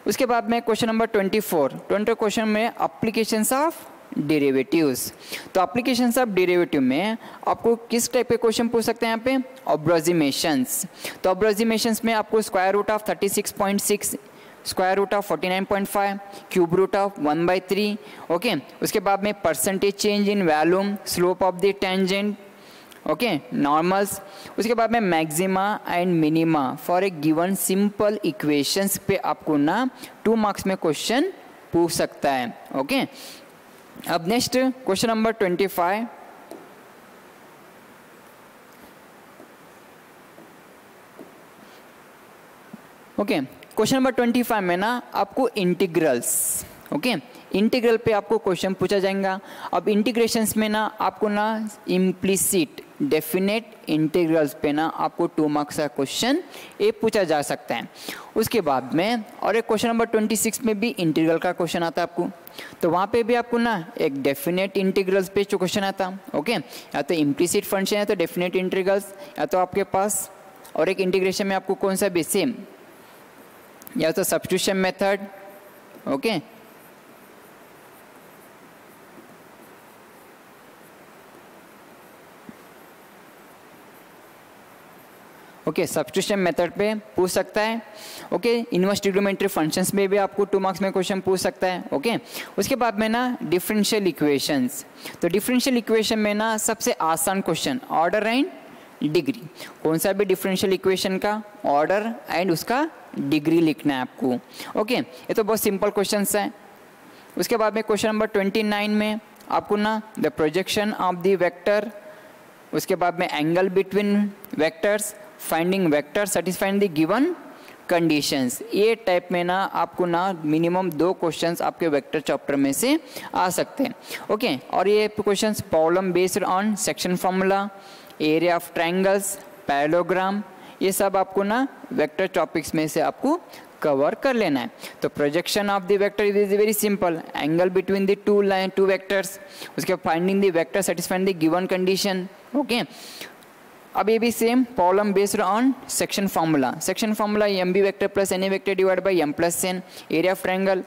उसके बाद में क्वेश्चन नंबर 24 क्वेश्चन में एप्लीकेशंस ऑफ डेरिवेटिव्स। तो एप्लीकेशंस ऑफ डेरिवेटिव में आपको किस टाइप के क्वेश्चन पूछ सकते हैं यहाँ पे, अब्रोजिमेशंस। तो अब्रोजिमेशंस में आपको square root of 36.6, square root of 49.5, cube root of 1/3। Okay, उसके बाद में percentage change in volume, slope of the tangent, okay, normals. उसके बाद में maxima and minima for a given simple equations पे आपको ना 2 मार्क्स में क्वेश्चन पूछ सकता है। ओके, अब next question number 25। Okay, question number 25 में ना आपको इंटीग्रल्स, ओके, इंटीग्रल पे आपको क्वेश्चन पूछा जाएगा। अब इंटीग्रेशंस में ना आपको ना इम्प्लिसिट डेफिनेट इंटीग्रल्स पे ना आपको 2 मार्क्स का क्वेश्चन ये पूछा जा सकता है। उसके बाद में और एक क्वेश्चन नंबर 26 में भी इंटीग्रल का क्वेश्चन आता है आपको। तो वहाँ पे भी आपको ना एक डेफिनेट इंटीग्रल्स पे जो क्वेश्चन आता, ओके, या तो इम्प्लिसिट फंक्शन है तो डेफिनेट इंटीग्रल्स, या तो आपके पास और एक इंटीग्रेशन में आपको कौन सा भी सेम, या तो substitution method, okay, okay, substitution method पे पूछ सकता है। ओके, इनवर्स ट्रिग्नोमेट्री फंक्शंस में भी आपको 2 मार्क्स में क्वेश्चन पूछ सकता है। ओके, उसके बाद में ना डिफरेंशियल इक्वेशंस। तो डिफरेंशियल इक्वेशन में ना सबसे आसान क्वेश्चन ऑर्डर एंड डिग्री, कौन सा भी डिफरेंशियल इक्वेशन का ऑर्डर एंड उसका डिग्री लिखना है आपको। ओके, ये तो बहुत सिंपल क्वेश्चंस है। उसके बाद में क्वेश्चन नंबर 29 में आपको ना the projection of the vector, उसके बाद में angle between vectors, finding vector satisfying the given conditions, ये टाइप में ना आपको ना मिनिमम 2 क्वेश्चंस आपके वेक्टर चैप्टर में से आ सकते हैं। ओके, और ये questions problem based on section formula, area of triangles, parallelogram, ये सब आपको ना वेक्टर टॉपिक्स में से आपको कवर कर लेना है। तो projection of the vector is very simple, angle between the two vectors, उसके finding the vector satisfying the given condition. Okay, अब ये भी same problem based on section formula. Section formula m b vector plus n a vector divide by m plus n, area of triangle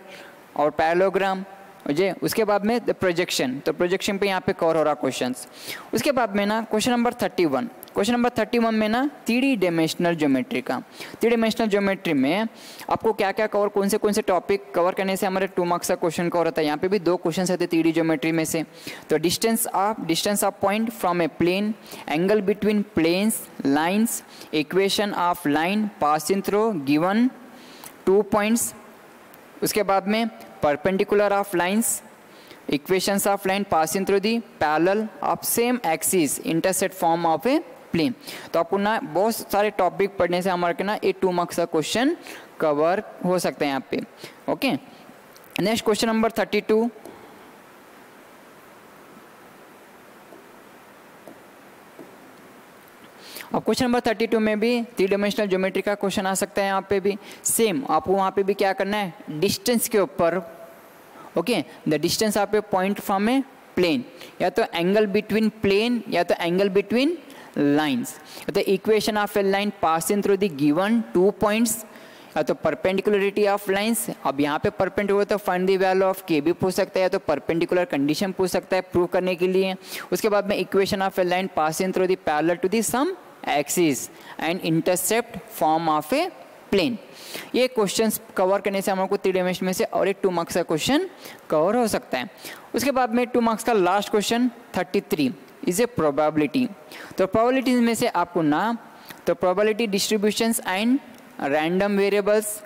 और parallelogram. जी, उसके बाद में the projection, तो projection पे यहाँ पे कवर हो रहा क्वेश्चंस। उसके बाद में ना क्वेश्चन नंबर 31, क्वेश्चन नंबर 31 में ना 3D डायमेंशनल ज्योमेट्री का, 3D डायमेंशनल ज्योमेट्री में आपको क्या क्या कवर, कौन से टॉपिक कवर करने से हमारे 2 मार्क्स का क्वेश्चन कवर होता है। यहाँ पे भी 2 क्वेश्चन आते हैं 3D ज्योमेट्री में से। तो distance of point from a plane, angle between planes, lines, equation of line passing through given 2 points, उसके बाद में perpendicular of lines, equations of line passing through the parallel of same axis, intersect form of a plane. तो आपको ना बहुत सारे topic पढ़ने से हमारे ना ये 2 मार्क्स का क्वेश्चन कवर हो सकता है यहाँ पे। Okay, next question number 32। अब क्वेश्चन नंबर 32 में भी 3 डायमेंशनल ज्योमेट्री का क्वेश्चन आ सकता है। यहाँ पे भी सेम आपको वहाँ पे भी क्या करना है, डिस्टेंस के ऊपर, okay, the distance of a point from a plane, या तो एंगल बिटवीन प्लेन या तो एंगल बिटवीन लाइन्स, या तो equation of a line passing through the given 2 points, या तो परपेंडिकुलरिटी ऑफ लाइन्स। अब यहाँ पे परपेंडिकुलर तो फाइंड द वैल्यू ऑफ के भी पूछ सकता है, या तो परपेंडिकुलर कंडीशन पूछ सकता है प्रूव करने के लिए। उसके बाद में equation of a line passing through the parallel to the some axis and intercept form of a plane. ये क्वेश्चंस कवर करने से हमको 3 डायमेंशन में से और एक 2 मार्क्स का क्वेश्चन कवर हो सकता है। उसके बाद में 2 मार्क्स का last question 33 is a probability. तो प्रोबेबिलिटीज में से आपको ना तो probability distributions and random variables,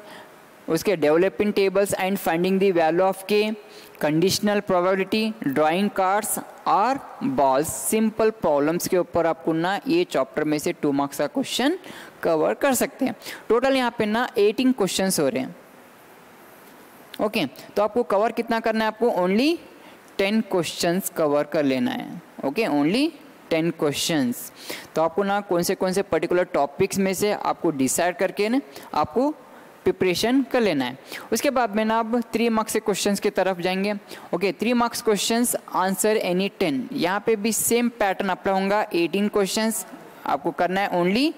उसके developing tables and finding the value of k, conditional probability, drawing cards और बॉल्स सिंपल प्रॉब्लम्स के ऊपर आपको ना ये चैप्टर में से 2 मार्क्स का क्वेश्चन कवर कर सकते हैं। टोटल यहाँ पे ना 18 क्वेश्चंस हो रहे हैं। ओके, तो आपको कवर कितना करना है, आपको ओनली 10 क्वेश्चंस कवर कर लेना है। Okay, only 10 questions. तो आपको ना कौन से पर्टिकुलर टॉपिक्स में से आपको डिसाइड करके ना आपको प्रिपरेशन कर लेना है। उसके बाद में ना अब 3 मार्क्स के क्वेश्चंस की तरफ जाएंगे। Okay, 3 marks questions, answer any 10। यहाँ पे भी सेम पैटर्न अप्लाई होगा। 18 क्वेश्चंस आपको करना है, ओनली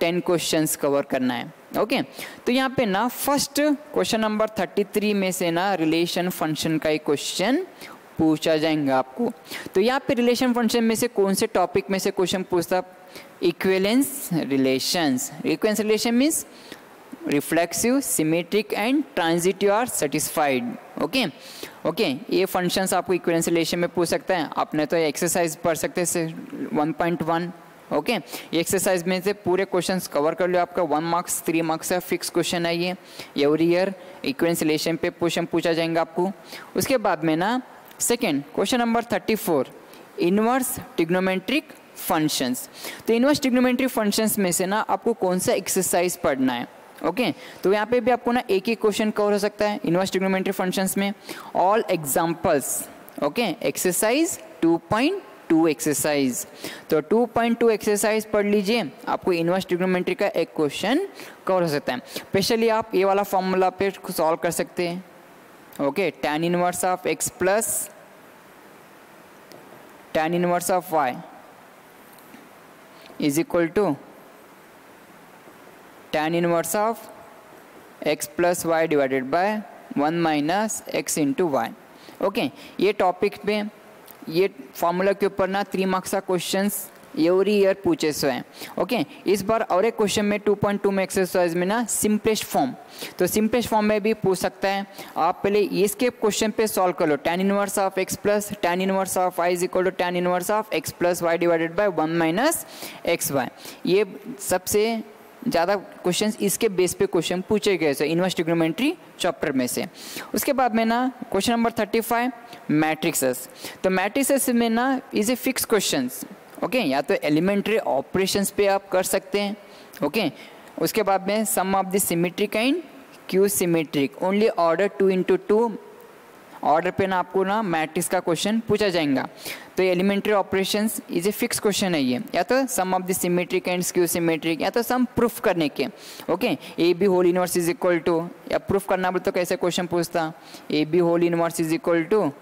10 क्वेश्चंस कवर करना है। ओके, तो यहाँ पे ना फर्स्ट क्वेश्चन नंबर 33 में से ना रिलेशन फंक्शन का एक क्वेश्चन पूछा जाएगा आपको। तो यहाँ पे रिलेशन फंक्शन में से कौन से टॉपिक में से क्वेश्चन पूछता, equivalence relations. Equivalence relation means reflexive, symmetric and transitive are satisfied. Okay, ये फंक्शंस आपको इक्विवेलेंस रिलेशन में पूछ सकता है। आपने तो एक्सरसाइज पढ़ सकते हैं 1.1। ओके, ये एक्सरसाइज में से पूरे क्वेश्चंस कवर कर लो। आपका 1 मार्क्स 3 मार्क्स का फिक्स क्वेश्चन है ये। एवरी ईयर इक्विवेलेंस रिलेशन पे क्वेश्चन पूछा जाएगा आपको। उसके बाद में ना second question number 34, inverse trigonometric functions. तो इनवर्स ट्रिग्नोमेट्रिक फंक्शंस में से ना आपको कौन सा एक्सरसाइज पढ़ना है। ओके, तो यहाँ पे भी आपको ना एक ही क्वेश्चन कवर हो सकता है इनवर्स ट्रिग्नोमेट्रिक फंक्शंस में। All examples. Okay, exercise 2.2 exercise. तो 2.2 एक्सरसाइज पढ़ लीजिए, आपको इनवर्स ट्रिग्नोमेट्री का एक क्वेश्चन कवर हो सकता है। स्पेशली आप ये वाला फॉर्मूला पे सॉल्व कर सकते हैं। Okay, tan inverse of x plus tan inverse of y is equal to tan inverse of x plus Y divided by 1 minus X into Y. Okay, ये टॉपिक पे ये फॉर्मूला के ऊपर ना 3 मार्क्स का क्वेश्चंस एवरी ईयर पूछे सो हैं। Okay, इस बार और एक क्वेश्चन में 2.2 में एक्सरसाइज में ना सिंपलेस्ट फॉर्म, तो सिंपलेस्ट फॉर्म में भी पूछ सकता है। आप पहले इसके क्वेश्चन पे सॉल्व कर लो। tan inverse of x plus tan inverse of y is equal to tan inverse of x plus Y divided by 1 minus X Y. ये सबसे ज़्यादा क्वेश्चंस इसके बेस पे क्वेश्चन पूछे गए थे इनवर्स ट्रिग्नोमेट्री चैप्टर में से। उसके बाद में ना क्वेश्चन नंबर 35, मैट्रिक्सेस। तो मैट्रिक्सेस में ना is a fix questions. Okay, या तो एलिमेंट्री ऑपरेशंस पे आप कर सकते हैं। ओके, उसके बाद में sum of the symmetric and skew symmetric, only order 2x2 order पे ना आपको ना मैट्रिक्स का क्वेश्चन पूछा जाएगा। तो elementary operations is a fix question है ये, या तो sum of the symmetric and skew symmetric, या तो सम प्रूफ करने के। Okay, A B whole inverse is equal to, या प्रूफ करना बोले तो कैसे क्वेश्चन पूछता, a B whole inverse is equal to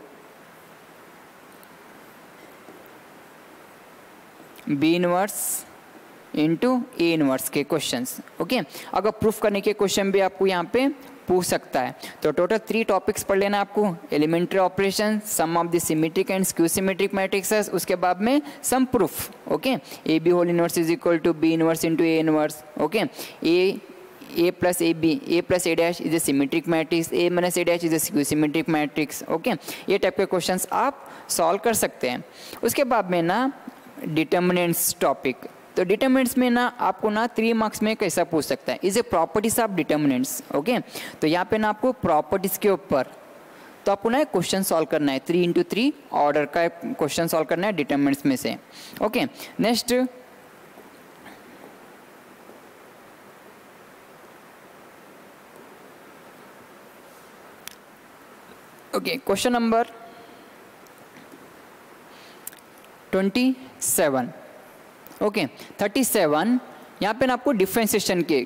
B inverse into A inverse के क्वेश्चंस। ओके, अगर प्रूफ करने के क्वेश्चन भी आपको यहाँ पे पूछ सकता है। तो टोटल 3 टॉपिक्स पढ़ लेना आपको, elementary operation, sum of the symmetric and skew symmetric matrices, उसके बाद में some proof. Okay, A B whole inverse is equal to B inverse into A inverse. Okay, A plus A B, A plus A dash is a symmetric matrix, A minus A dash is a skew symmetric matrix. Okay, ये type के questions आप solve कर सकते हैं। उसके बाद में ना डिटर्मिनेंट्स टॉपिक। तो डिटर्मिनेंट्स में ना आपको ना 3 मार्क्स में कैसा पूछ सकता है, is a properties of determinants. Okay, तो यहाँ पे ना आपको प्रॉपर्टीज के ऊपर तो आपको ना क्वेश्चन सॉल्व करना है, 3x3 ऑर्डर का क्वेश्चन सॉल्व करना है डिटर्मिनेंट्स में से। Okay, next okay, question number 27। Okay, 37 यहाँ पे ना आपको डिफ्रेंसिएशन के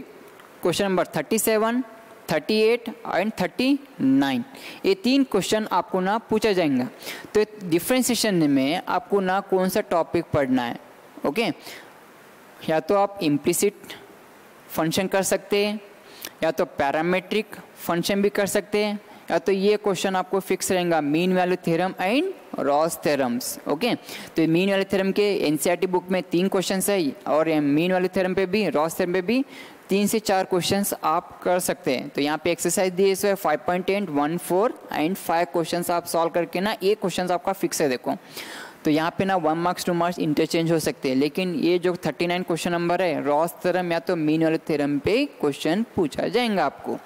क्वेश्चन नंबर 37, 38 एंड 39 ये 3 क्वेश्चन आपको ना पूछा जाएगा। तो डिफ्रेंसिएशन में आपको ना कौन सा टॉपिक पढ़ना है। ओके, या तो आप इम्प्लिसिट फंक्शन कर सकते हैं, या तो पैरामेट्रिक फंक्शन भी कर सकते हैं, या तो ये क्वेश्चन आपको फिक्स रहेगा mean value theorem and Ross theorems. Okay, तो मीन वैल्यू थ्योरम के एनसीईआरटी बुक में 3 क्वेश्चंस है, और मीन वैल्यू थ्योरम पे भी, रॉस थ्योरम पे भी 3 से 4 क्वेश्चंस आप कर सकते हैं। तो यहाँ पे एक्सरसाइज दिए है 5.8, 1, 4 एंड 5 क्वेश्चंस आप सॉल्व करके ना ये क्वेश्चंस आपका फिक्स है। देखो, तो यहाँ पे ना 1 मार्क्स 2 मार्क्स इंटरचेंज हो सकते हैं, लेकिन ये जो 39 क्वेश्चन नंबर है रॉस थ्योरम या तो मीन वैल्यू थ्योरम पे क्वेश्चन पूछा जाएगा आपको।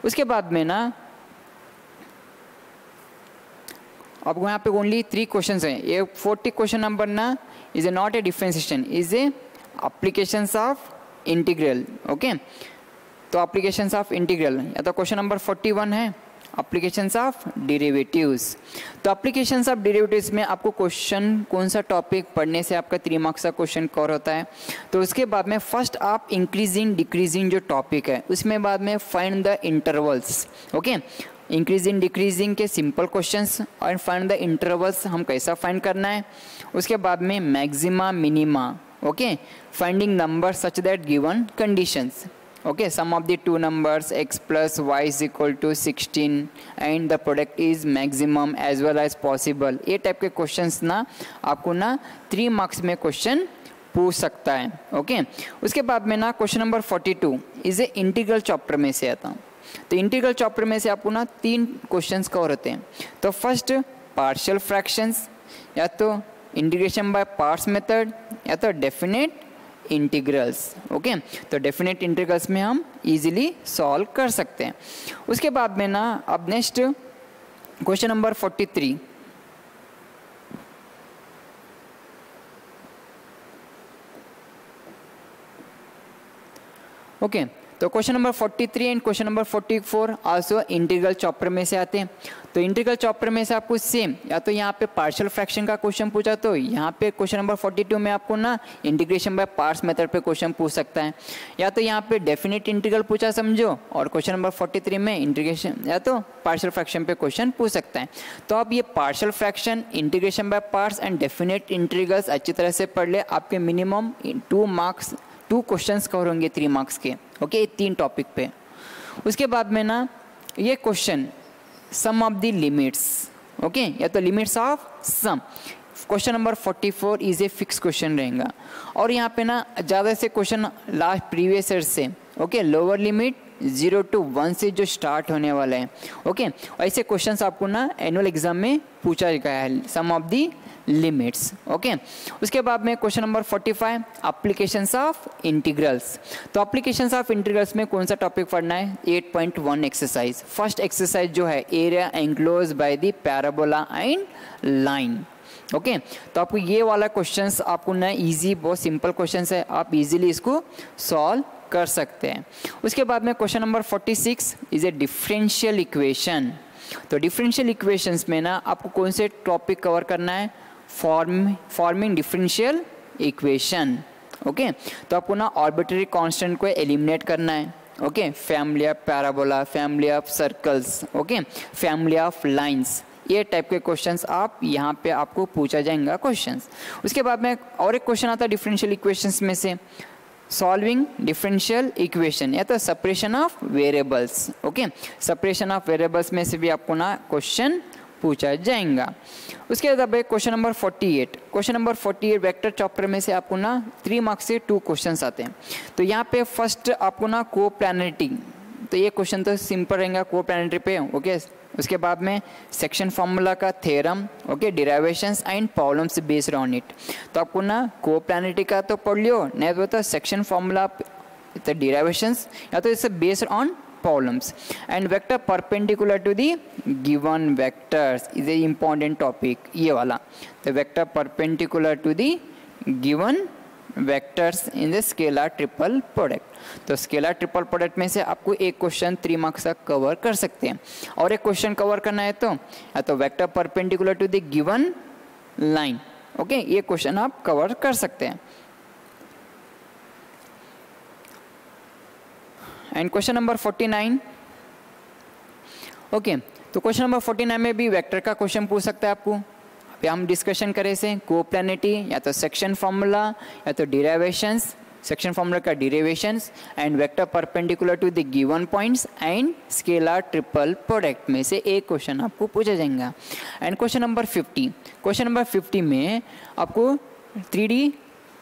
उसके बाद में ना आपको यहाँ पे ओनली 3 क्वेश्चंस हैं। ये 40 क्वेश्चन नंबर ना is a not a differentiation, is a applications of integral. Okay, तो एप्लीकेशंस ऑफ इंटीग्रल या तो क्वेश्चन नंबर 41 है एप्लीकेशंस ऑफ डेरिवेटिव्स। तो एप्लीकेशंस ऑफ डेरिवेटिव्स में आपको क्वेश्चन कौन सा टॉपिक पढ़ने से आपका 3 मार्क्स का क्वेश्चन कवर होता है। तो उसके बाद में फर्स्ट आप इंक्रीजिंग डिक्रीजिंग जो टॉपिक है उसमें बाद में find the intervals. Okay, increasing decreasing के सिंपल क्वेश्चंस और फाइंड द इंटरवल्स हम कैसा फाइंड करना है। उसके बाद में maxima minima, okay, finding number such that given conditions. Okay, sum of the two numbers x plus y is equal to 16 and the product is maximum as well as possible। ये type के questions ना आपको ना 3 marks में question पूछ सकता है। Okay, उसके बाद में ना question number 42 is a integral chapter में से आता हूँ। तो इंटीग्रल चैप्टर में से आपको ना 3 क्वेश्चंस कवर होते हैं। तो फर्स्ट पार्शियल फ्रैक्शंस, या तो इंटीग्रेशन बाय पार्ट्स मेथड, या तो डेफिनेट इंटीग्रल्स। ओके, तो डेफिनेट इंटीग्रल्स में हम इजीली सॉल्व कर सकते हैं। उसके बाद में ना अब नेक्स्ट क्वेश्चन नंबर 43। ओके, तो question number 43 and question number 44 also integral chapter में से आते हैं। तो इंटीग्रल चैप्टर में से आपको सेम या तो यहाँ पे पार्शियल फ्रैक्शन का क्वेश्चन पूछा, तो यहाँ पे क्वेश्चन नंबर 42 में आपको ना इंटीग्रेशन बाय पार्ट्स मेथड पे क्वेश्चन पूछ सकता है, या तो यहाँ पे डेफिनेट इंटीग्रल पूछा समझो, और क्वेश्चन नंबर 43 में इंटीग्रेशन या तो पार्शियल फ्रैक्शन पे क्वेश्चन पूछ सकता है। तो आप ये partial fraction, integration by parts and definite integrals अच्छी तरह से पढ़ ले, आपके मिनिमम 2 क्वेश्चंस कवर होंगे 3 मार्क्स के। ओके, 3 टॉपिक पे। उसके बाद में ना ये question sum of the limits, okay, या तो limits of sum, question number 44 is a fix question रहेगा। और यहाँ पे ना ज़्यादा से क्वेश्चन लास्ट प्रीवियस ईयर से, ओके, लोअर लिमिट 0 to 1 से जो स्टार्ट होने वाला है। ओके, ऐसे क्वेश्चंस आपको ना एनुअल एग्जाम में पूछा गया है, सम ऑफ दी लिमिट्स। ओके, उसके बाद में question number 45 applications of integrals. तो एप्लीकेशंस ऑफ इंटीग्रल्स में कौन सा टॉपिक पढ़ना है? 8.1 एक्सरसाइज। फर्स्ट एक्सरसाइज जो है area enclose by the parabola and line. Okay, तो आपको ये वाला क्वेश्चंस आपको ना इजी, बहुत सिंपल क्वेश्चंस है, आप इजीली इसको सॉल्व कर सकते हैं। उसके बाद में question number 46 is a differential equation. तो डिफरेंशियल इक्वेशंस में ना आपको कौन से टॉपिक कवर करना है? Forming differential equation. ओके, तो आपको ना आर्बिट्रेरी कांस्टेंट को एलिमिनेट करना है। Okay, family of parabola, family of circles, okay, family of lines, ये टाइप के क्वेश्चंस आप यहाँ पे आपको पूछा जाएगा क्वेश्चंस। उसके बाद में और एक क्वेश्चन आता है डिफरेंशियल इक्वेशंस में से, सॉल्विंग डिफरेंशियल इक्वेशन या तो separation of variables. Okay, separation of variables में से भी आपको ना क्वेश्चन पूछा जाएगा। उसके बाद question number 48, question number 48 vector chapter में से आपको ना 3 मार्क्स से 2 क्वेश्चंस आते हैं। तो यहाँ पे फर्स्ट आपको ना कोप्लानरिटी, तो ये क्वेश्चन तो सिंपल रहेगा कोप्लानरिटी पे। ओके, उसके बाद में सेक्शन फार्मूला का theorem, okay, derivations and problems based on it. तो आपको ना कोप्लानरिटी का तो पढ़ लियो, नहीं तो सेक्शन फार्मूला, तो डिराइवेशंस, या तो it's based on problems. And vector perpendicular to the given vectors is a important topic, ये वाला। तो vector perpendicular to the given vectors in the scalar triple product. तो स्केलर ट्रिपल प्रोडक्ट में से आपको एक क्वेश्चन 3 मार्क्स का cover कर सकते हैं। और एक क्वेश्चन कवर करना है तो या तो vector perpendicular to the given line, okay, ये क्वेश्चन आप कवर कर सकते हैं। एंड क्वेश्चन नंबर 49, ओके, तो क्वेश्चन नंबर 49 में भी वेक्टर का क्वेश्चन पूछ सकता है आपको। अभी हम डिस्कशन करें से कोप्लानिटी, या तो सेक्शन फार्मूला, या तो डिराइवेशंस, सेक्शन फार्मूला का derivations and vector perpendicular to the given points and scalar triple product में से एक क्वेश्चन आपको पूछा जाएगा। And question number 50, question number 50 में आपको 3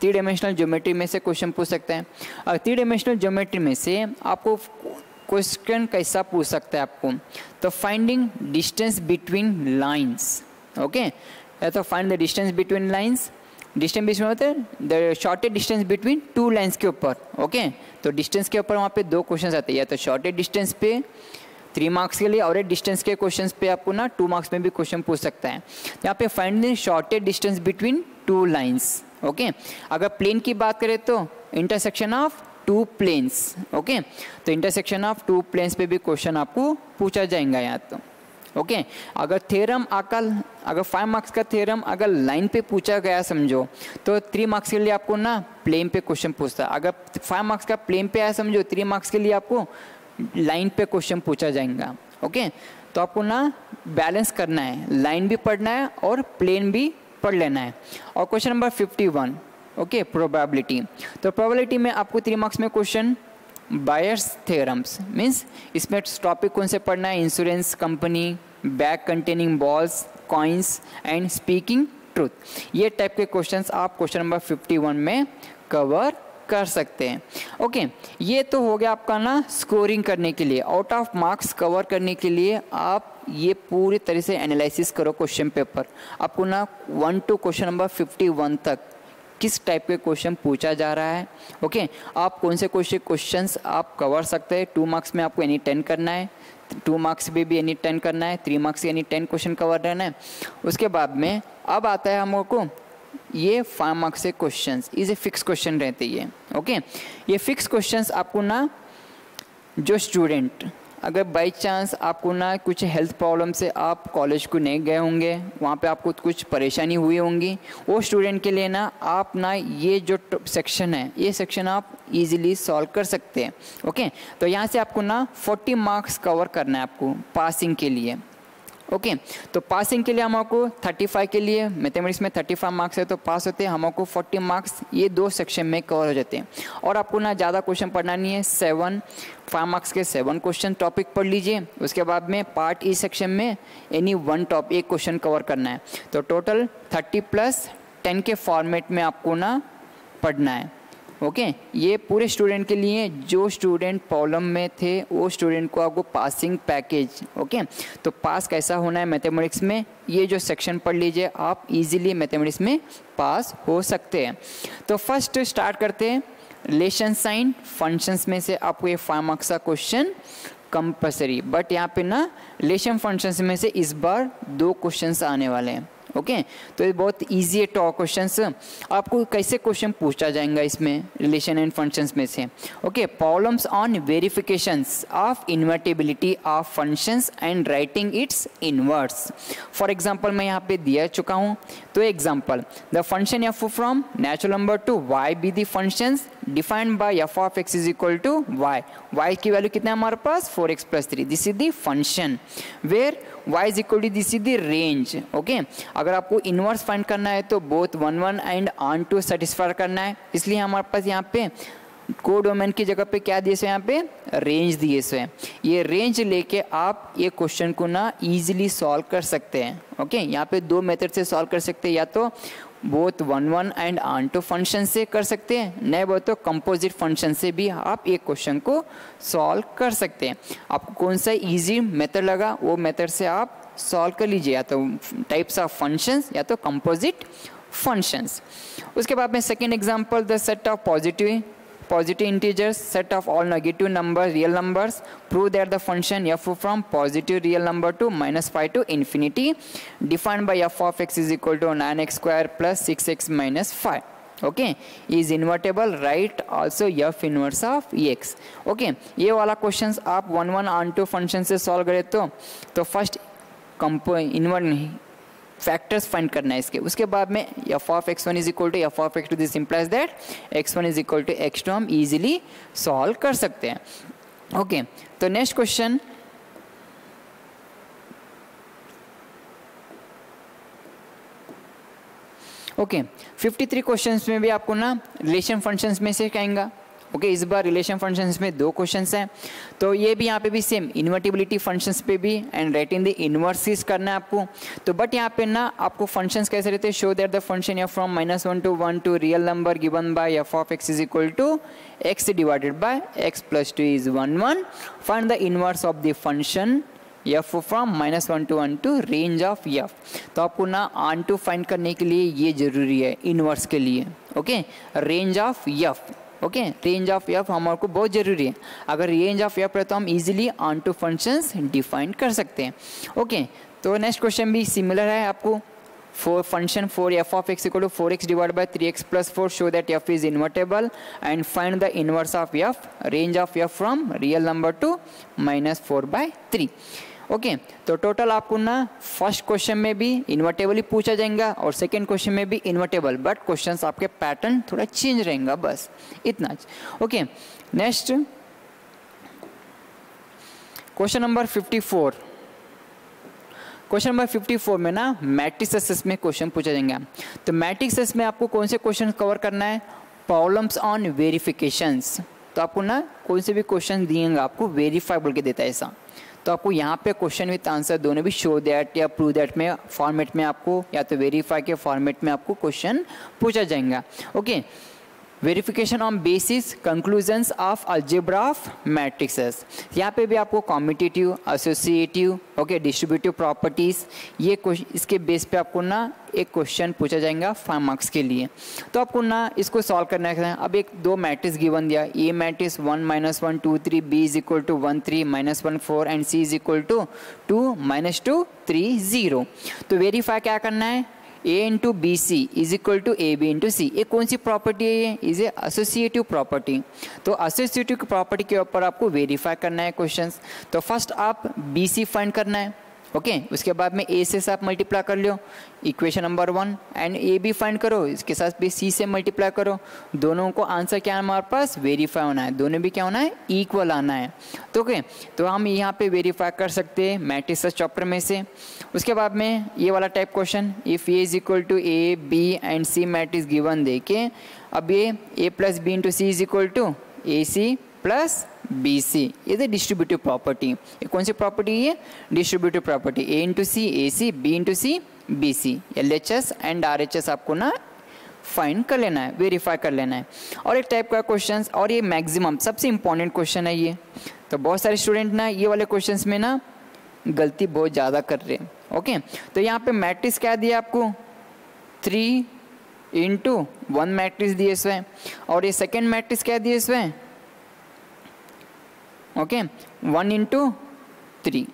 डायमेंशनल ज्योमेट्री में से क्वेश्चन पूछ सकते हैं। और 3 डायमेंशनल ज्योमेट्री में से आपको क्वेश्चन कैसा पूछ सकता है आपको? तो finding distance between lines, okay, या तो find the distance between lines, distance between होता है the shortest distance between 2 lines के ऊपर। ओके, तो डिस्टेंस के ऊपर वहाँ पे 2 क्वेश्चन आते हैं, या तो शॉर्टेस्ट डिस्टेंस पे 3 मार्क्स के लिए, और एक डिस्टेंस के क्वेश्चंस पे आपको ना 2 मार्क्स में भी क्वेश्चन पूछ सकता है। यहाँ पे find the shortest distance between 2 lines. Okay, अगर प्लेन की बात करें तो इंटरसेक्शन ऑफ 2 प्लेन्स। ओके, तो इंटरसेक्शन ऑफ 2 प्लेन्स पे भी क्वेश्चन आपको पूछा जाएगा यहाँ तो। ओके, अगर थ्योरम अगर 5 मार्क्स का थ्योरम अगर लाइन पे पूछा गया समझो, तो 3 मार्क्स के लिए आपको ना प्लेन पे क्वेश्चन पूछता है। अगर 5 मार्क्स का प्लेन पे आया समझो, 3 मार्क्स के लिए आपको लाइन पे क्वेश्चन पूछा जाएगा। ओके, तो आपको ना बैलेंस करना है, लाइन भी पढ़ना है और प्लेन भी पढ़ लेना है। और क्वेश्चन नंबर 51, ओके, प्रोबेबिलिटी। तो प्रोबेबिलिटी में आपको 3 मार्क्स में क्वेश्चन बायर्स थ्योरम्स मीन्स इसमें टॉपिक कौन से पढ़ना है, insurance company, bag containing balls, coins and speaking truth. ये टाइप के क्वेश्चंस आप क्वेश्चन नंबर 51 में कवर कर सकते हैं। ओके, ये तो हो गया आपका ना स्कोरिंग करने के लिए। आउट ऑफ मार्क्स कवर करने के लिए आप ये पूरी तरह से एनालिसिस करो क्वेश्चन पेपर। आपको ना 1 to क्वेश्चन नंबर 51 तक किस टाइप के क्वेश्चन पूछा जा रहा है। ओके, आप कौन से क्वेश्चंस आप कवर सकते हैं। 2 मार्क्स में आपको एनी 10 करना है, 2 मार्क्स में भी एनी 10 करना है, 3 मार्क्स यानी 10 क्वेश्चन कवर रहना है। उसके बाद में अब आता है हमको ये 5 मार्क्स से क्वेश्चंस, इसे फिक्स क्वेश्चन रहते हैं। ओके, ये फिक्स क्वेश्चंस आपको ना जो स्टूडेंट अगर बाई चांस आपको ना कुछ हेल्थ प्रॉब्लम से आप कॉलेज को नहीं गए होंगे, वहाँ पे आपको कुछ परेशानी हुई होंगी, वो स्टूडेंट के लिए ना आप ना ये जो सेक्शन है, ये सेक्शन आप इजीली सॉल्व कर सकते हैं। ओके, तो यहाँ से आपको ना 40 मार्क्स कवर करना है आपको पासिंग के लिए। ओके, तो पासिंग के लिए हमको 35 के लिए मैथमेटिक्स में 35 मार्क्स है तो पास होते हैं, हमको 40 मार्क्स ये 2 सेक्शन में कवर हो जाते हैं। और आपको ना ज़्यादा क्वेश्चन पढ़ना नहीं है, 5 मार्क्स के 7 क्वेश्चन टॉपिक पढ़ लीजिए। उसके बाद में पार्ट ई सेक्शन में एनी 1 क्वेश्चन कवर करना है। तो टोटल 30 + 10 के फॉर्मेट में आपको ना पढ़ना है। ओके, ये पूरे स्टूडेंट के लिए जो स्टूडेंट प्रॉब्लम में थे वो स्टूडेंट को आपको पासिंग पैकेज। ओके, तो पास कैसा होना है मैथमेटिक्स में, ये जो सेक्शन पढ़ लीजिए, आप इजीली मैथमेटिक्स में पास हो सकते हैं। तो फर्स्ट स्टार्ट करते हैं रिलेशन साइन फंक्शंस में से आपको ये 5 मार्क्स का क्वेश्चन कंपलसरी, बट यहाँ पे ना रिलेशन फंक्शंस में से इस बार 2 क्वेश्चंस आने वाले हैं। ओके, तो ये बहुत इजी है टॉप क्वेश्चंस। आपको कैसे क्वेश्चन पूछा जाएगा इसमें रिलेशन एंड फंक्शंस में से। Okay, problems on verifications of invertibility of functions and writing its inverse. For example मैं यहाँ पे दिया चुका हूँ, तो example the function f from natural number to y be the functions defined by f of x is equal to y. Y की value कितना है हमारे पास 4x + 3। This is the function where y is equal to this is the range. Okay, अगर आपको inverse find करना है तो both 1 1 and onto satisfy करना है, इसलिए हमारे पास यहाँ पे कोडोमेन की जगह पे क्या दिए सो यहाँ पे रेंज दिए सो है। ये रेंज लेके आप ये क्वेश्चन को ना इजीली सॉल्व कर सकते हैं। ओके, यहाँ पे 2 मेथड से सॉल्व कर सकते हैं, या तो both 1 1 and onto function से कर सकते हैं, नहीं बोल तो कंपोजिट फंक्शन से भी आप एक क्वेश्चन को सॉल्व कर सकते हैं। आपको कौन सा इजी मेथड लगा वो मेथड से आप सॉल्व कर लीजिए, या तो टाइप्स ऑफ फंक्शंस या तो कंपोजिट फंक्शंस। उसके बाद में second example the set of positive integers set of all negative numbers real numbers prove that the function f from positive real number to -5 to infinity defined by f of x is equal to 9x square plus 6x minus 5 okay is invertible, write also f inverse of ex। okay, ये वाला questions आप 1 1 on to function से solve करें तो first invert factors find करना है इसके। उसके बाद में f of x1 is equal to f of x2, this implies that x1 is equal to x2 हम इजीली सॉल्व कर सकते हैं। ओके, तो नेक्स्ट क्वेश्चन ओके 53 क्वेश्चंस में भी आपको ना रिलेशन फंक्शंस में से कहेंगे। ओके, इस बार रिलेशन फंक्शंस में 2 क्वेश्चंस हैं, तो ये भी यहाँ पे भी सेम इन्वर्टिबिलिटी फंक्शंस पे भी एंड राइटिंग द इनवर्सिस करना है आपको। तो बट यहाँ पे ना आपको फंक्शंस कैसे रहते हैं, show that the function f from -1 to 1 to real number given by f of x is equal to x divided by x + 2 is 1 1। Find the inverse of the function f from -1 to 1 to range of f। तो आपको ना on to find करने के लिए ये जरूरी है inverse के लिए। Okay, range of f okay, range of F हमारे को बहुत ज़रूरी है। अगर रेंज ऑफ एफ है तो हम easily onto functions define कर सकते हैं। ओके, तो नेक्स्ट क्वेश्चन भी सिमिलर है आपको। For function for f of x equal to 4x divided by 3x plus 4 show that f is invertible and find the inverse of f, range of f from real number to -4/3। Okay, तो total आपको ना first question में भी invertible ही पूछा जाएगा और second question में भी इन्वर्टेबल, बट क्वेश्चंस आपके पैटर्न थोड़ा चेंज रहेगा, बस इतना। Okay, next question number 54। Question number 54 में ना मैट्रिसेस में क्वेश्चन पूछा जाएंगे। तो मैट्रिसेस में आपको कौन से क्वेश्चन कवर करना है? Problems on verifications. तो आपको ना कौन से भी क्वेश्चन दिएगा आपको वेरीफाई बोल के देता है ऐसा, तो आपको यहाँ पे क्वेश्चन विथ आंसर दोनों भी शो दैट या प्रूव दैट में फॉर्मेट में आपको या तो वेरीफाई के फॉर्मेट में आपको क्वेश्चन पूछा जाएगा। Okay, verification on basis conclusions of algebra of matrixes. यहाँ पे भी आपको competitive, associative, okay, distributive properties, ये इसके बेस पे आपको ना एक क्वेश्चन पूछा जाएगा 5 मार्क्स के लिए। तो आपको ना इसको सॉल्व करना है। अब एक दो मैट्रिक्स गिवन दिया, a matrix 1 -1 2 3, b is equal to 1 3 -1 4 and c is equal to 2 -2 3 0। तो वेरीफाई क्या करना है? A into b c is equal to A b into c. ये कौन सी प्रॉपर्टी है? ये इज ए एसोसिएटिव प्रॉपर्टी। तो एसोसिएटिव प्रॉपर्टी के ऊपर आपको वेरीफाई करना है क्वेश्चंस। तो फर्स्ट आप बी सी फाइंड करना है, ओके, उसके बाद में ए से आप मल्टीप्लाई कर लो equation number 1 and a b find करो, इसके साथ भी सी से मल्टीप्लाई करो। दोनों को आंसर क्या है हमारे पास? वेरीफाई होना है, दोनों भी क्या होना है? इक्वल आना है। तो ओके, तो हम यहाँ पे वेरीफाई कर सकते हैं मैट्रिसेस चैप्टर में से। उसके बाद में ये वाला type question, if a is equal to A b and c matrix given देके, अब ये a plus b into c is equal to a c plus b c, ये डिस्ट्रीब्यूटिव प्रॉपर्टी। ये कौन सी प्रॉपर्टी है? Distributive property. A into c a c, b into c b c, l h s and r h s आपको ना find कर लेना है, वेरीफाई कर लेना है। और एक टाइप का क्वेश्चन, और ये मैक्सिमम सबसे इंपॉर्टेंट क्वेश्चन है ये। तो बहुत सारे स्टूडेंट ना ये वाले क्वेश्चन में ना गलती बहुत ज़्यादा कर रहे हैं। ओके, तो यहाँ पे मैट्रिक्स क्या दिया आपको? 3 इंटू 1 मैट्रिक्स दिए इसमें, और ये सेकेंड मैट्रिक्स क्या दिए इसमें? Okay, 1 into 3,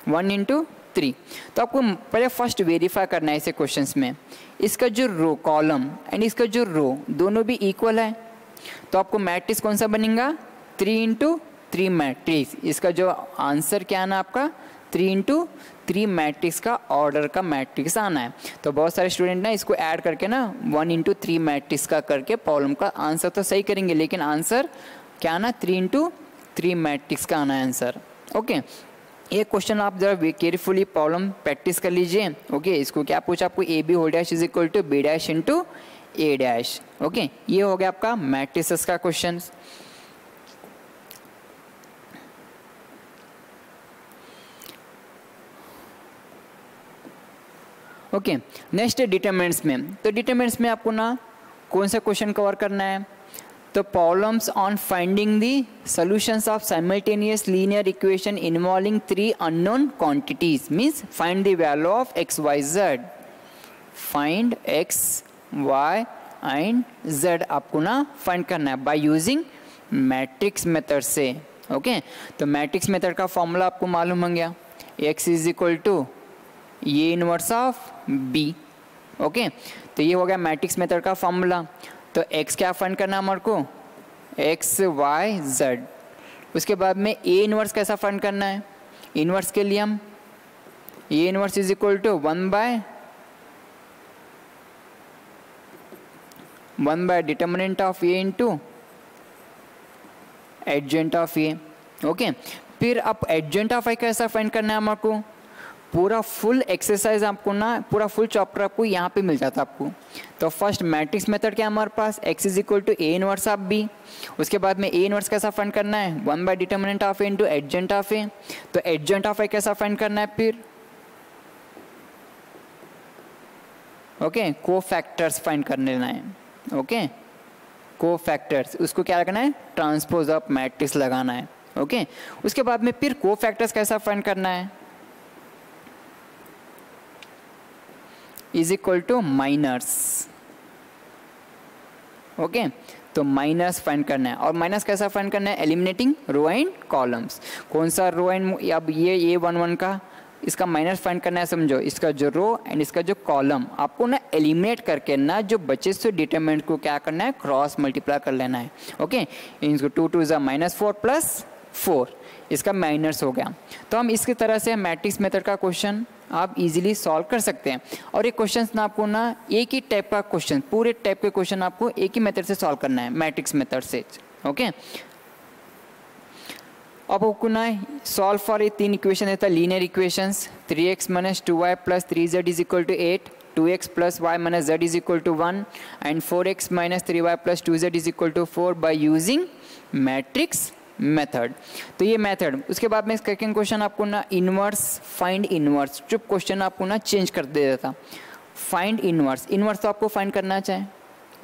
1 into 3। तो आपको पहले फर्स्ट वेरीफाई करना है ऐसे क्वेश्चंस में, इसका जो रो कॉलम एंड इसका जो रो दोनों भी इक्वल है। तो आपको मैट्रिक्स कौन सा बनेगा? 3 इंटू 3 मैट्रिक्स। इसका जो आंसर क्या आना आपका? 3 इंटू 3 मैट्रिक्स का ऑर्डर का मैट्रिक्स आना है। तो बहुत सारे स्टूडेंट ना इसको ऐड करके ना 1 इंटू 3 मैट्रिक्स का करके प्रॉब्लम का आंसर तो सही करेंगे, लेकिन आंसर क्या आना? 3 इंटू 3 मैट्रिक्स का आना है आंसर। ओके, ये क्वेश्चन आप जरा केयरफुली प्रॉब्लम प्रैक्टिस कर लीजिए। ओके, इसको क्या पूछा आपको? A B whole dash is equal to B dash into A dash. Okay, ये हो गया आपका मैट्रिसेस का क्वेश्चन। ओके, नेक्स्ट है डिटरमिनेंट्स में। तो डिटरमिनेंट्स में आपको ना कौन सा क्वेश्चन कवर करना है? तो problems on finding the solutions of simultaneous linear equation involving 3 unknown quantities, means find the value of X Y Z. Find X Y and Z आपको ना फाइंड करना है बाय यूजिंग मैट्रिक्स मेथड से। Okay, तो matrix method का formula आपको मालूम हो गया, एक्स इज इक्वल टू ये इनवर्स ऑफ बी। ओके, तो ये हो गया मैट्रिक्स मेथड का फॉर्मूला। तो x क्या फाइंड करना है हमारे को? X Y Z. उसके बाद में ए इनवर्स कैसा फाइंड करना है? इनवर्स के लिए हम A inverse is equal to 1 by determinant of A into adjoint of A. Okay, फिर आप एडजेंट ऑफ ए कैसा फाइंड करना है हमारे को? पूरा फुल एक्सरसाइज आपको ना, पूरा फुल चैप्टर आपको यहाँ पे मिल जाता है आपको। तो फर्स्ट मैट्रिक्स मेथड क्या है हमारे पास? x is equal to A inverse of B. उसके बाद में ए इनवर्स कैसा फाइंड करना है? 1 by determinant of A into adjoint of a. तो एडजेंट ऑफ ए कैसा फाइंड करना है फिर? ओके, को फैक्टर्स फाइंड कर लेना है। ओके, को फैक्टर्स, उसको क्या लगाना है? ट्रांसपोज ऑफ मैट्रिक्स लगाना है। ओके, उसके बाद में फिर को फैक्टर्स कैसा फाइंड करना है? Is equal to minors. Okay, तो माइनस फाइंड करना है। और माइनस कैसा फाइंड करना है? Eliminating row and columns. कौन सा रो एंड, अब ये A11 का इसका माइनस फाइंड करना है, समझो इसका जो रो एंड इसका जो कॉलम आपको ना एलिमिनेट करके ना जो बचे से डिटरमिनेंट को क्या करना है? क्रॉस मल्टीप्लाई कर लेना है। ओके, इनको 2 2 ज़ा -4 प्लस 4, इसका माइनस हो गया। तो हम इसकी तरह से मैट्रिक्स मेथड का क्वेश्चन आप इजीली सॉल्व कर सकते हैं। और ये क्वेश्चन ना आपको ना एक ही टाइप का क्वेश्चन, पूरे टाइप के क्वेश्चन आपको एक ही मेथड से सॉल्व करना है, मैट्रिक्स मेथड से। ओके, अब आपको ना सॉल्व फॉर ये 3 इक्वेशन देता है, linear equations 3x - 2y + 3z = 8, 2x + y - z = 1 and 4x - 3y + 2z = 4 bye using matrix method. तो ये मेथड, उसके बाद में सेकंड क्वेश्चन आपको ना इनवर्स, फाइंड इनवर्स, जो क्वेश्चन आपको ना चेंज कर दे देता। फाइंड इनवर्स, इनवर्स तो आपको फाइंड करना चाहिए।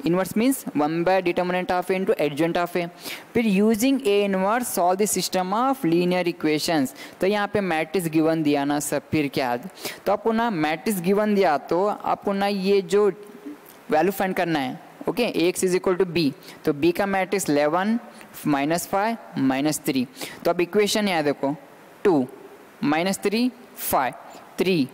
इनवर्स मीन्स 1/डिटर्मिनेंट of A into adjoint of a. फिर using a inverse solve the system of linear equations. तो यहाँ पे मैट्रिक्स गिवन दिया ना सब, फिर क्या, तो आपको ना मैट्रिक्स गिवन दिया तो आपको ना ये जो वैल्यू फाइंड करना है। ओके, Ax = b, तो b का मैट्रिक्स 11 -5 -3। तो अब इक्वेशन यहाँ देखो 2 -3 5 3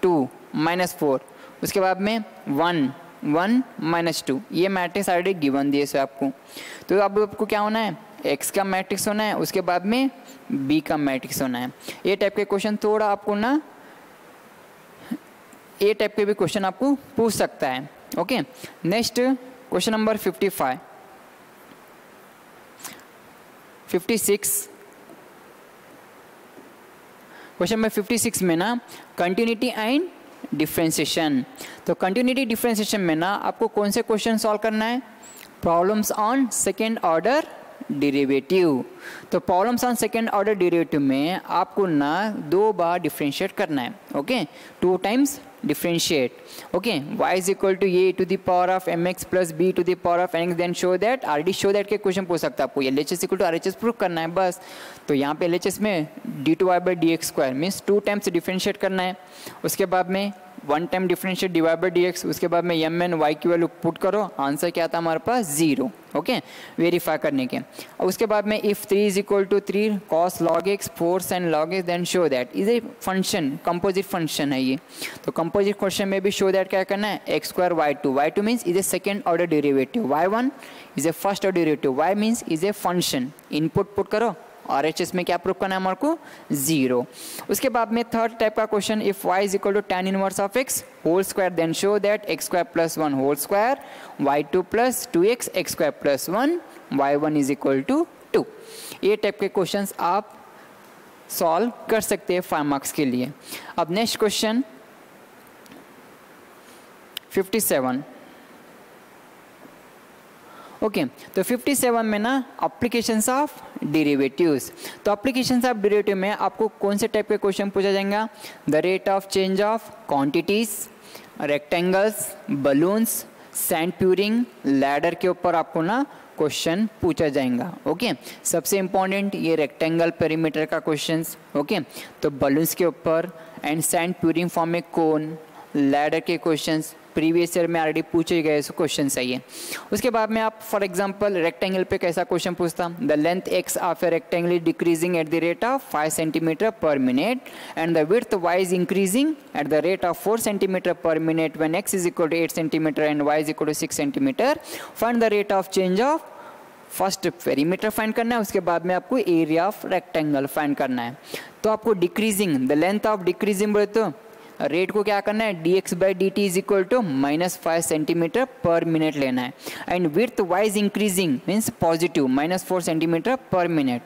2 -4, उसके बाद में 1 1 -2, ये मैट्रिक्स ऑलरेडी गिवन दिए से आपको। तो अब आपको क्या होना है? x का मैट्रिक्स होना है, उसके बाद में b का मैट्रिक्स होना है। ये टाइप के क्वेश्चन थोड़ा आपको ना, ये टाइप के भी क्वेश्चन आपको पूछ सकता है। Okay, next question number 56 question number 56 में ना कंटिन्यूटी एंड डिफरेंशिएशन। तो कंटिन्यूटी डिफरेंशिएशन में ना आपको कौन से क्वेश्चन सॉल्व करना है? Problems on second order derivative. तो problems on second order derivative में आपको ना 2 बार डिफरेंशिएट करना है। Okay, 2 times differentiate. Okay, y is equal to a to the power of mx plus b to the power of nx, then show that, already show that के question पूछ सकता है आपको, LHS equal to RHS prove करना है बस। तो यहाँ पे LHS में d2y/dx² मीन्स 2 टाइम्स डिफरेंशिएट करना है, उसके बाद में 1 टाइम डिफरेंशिएट dy/dx, उसके बाद में m एंड y की वैल्यू पुट करो, आंसर क्या आता है हमारे पास? 0। ओके, वेरीफाई करने के। और उसके बाद में if 3 = 3 cos log x 4 sin log x, then show that is a function, composite function है ये। तो कंपोजिट क्वेश्चन में भी शो दैट क्या करना है? x² y2 means is a second order derivative, y1 is a first order derivative, y means is a function. Input put करो, RHS में क्या प्रूव करना है हमारे को? 0। उसके बाद में थर्ड टाइप का question, if y = tan inverse of x whole square, then show that x² + 1 whole square y2 + 2x x² + 1 y1 = 2। ये टाइप के क्वेश्चंस आप सॉल्व कर सकते हैं 5 मार्क्स के लिए। अब नेक्स्ट क्वेश्चन 57। ओके, तो 57 में ना एप्लीकेशंस ऑफ डेरिवेटिव्स। तो एप्लीकेशंस ऑफ डेरिवेटिव में आपको कौन से टाइप के क्वेश्चन पूछा जाएगा? The rate of change of quantities, rectangles, balloons, sand pouring, ladder के ऊपर आपको ना क्वेश्चन पूछा जाएगा। ओके, सबसे इंपॉर्टेंट ये रेक्टेंगल पेरीमीटर का क्वेश्चन। ओके, तो बलून्स के ऊपर एंड सैंड प्यूरिंग फॉर्म में कोन, लैडर के क्वेश्चंस प्रीवियस ईयर में ऑलरेडी पूछे गए क्वेश्चन सही है। उसके बाद में आप फॉर एग्जांपल रेक्टेंगल पे कैसा क्वेश्चन पूछता? The length x of a rectangle is decreasing at the rate of 5 centimetre per minute and the width y is increasing at the rate of 4 centimetre per minute when x is equal to 8 centimetre and y is equal to 6 centimetre. Find the rate of change of, first perimeter find करना है, उसके बाद में आपको area of rectangle find करना है। तो आपको decreasing, the length of decreasing बोले तो रेट को क्या करना है? dx/dt is equal to -5 centimetre per minute लेना है and width y is increasing means positive -4 centimetre per minute.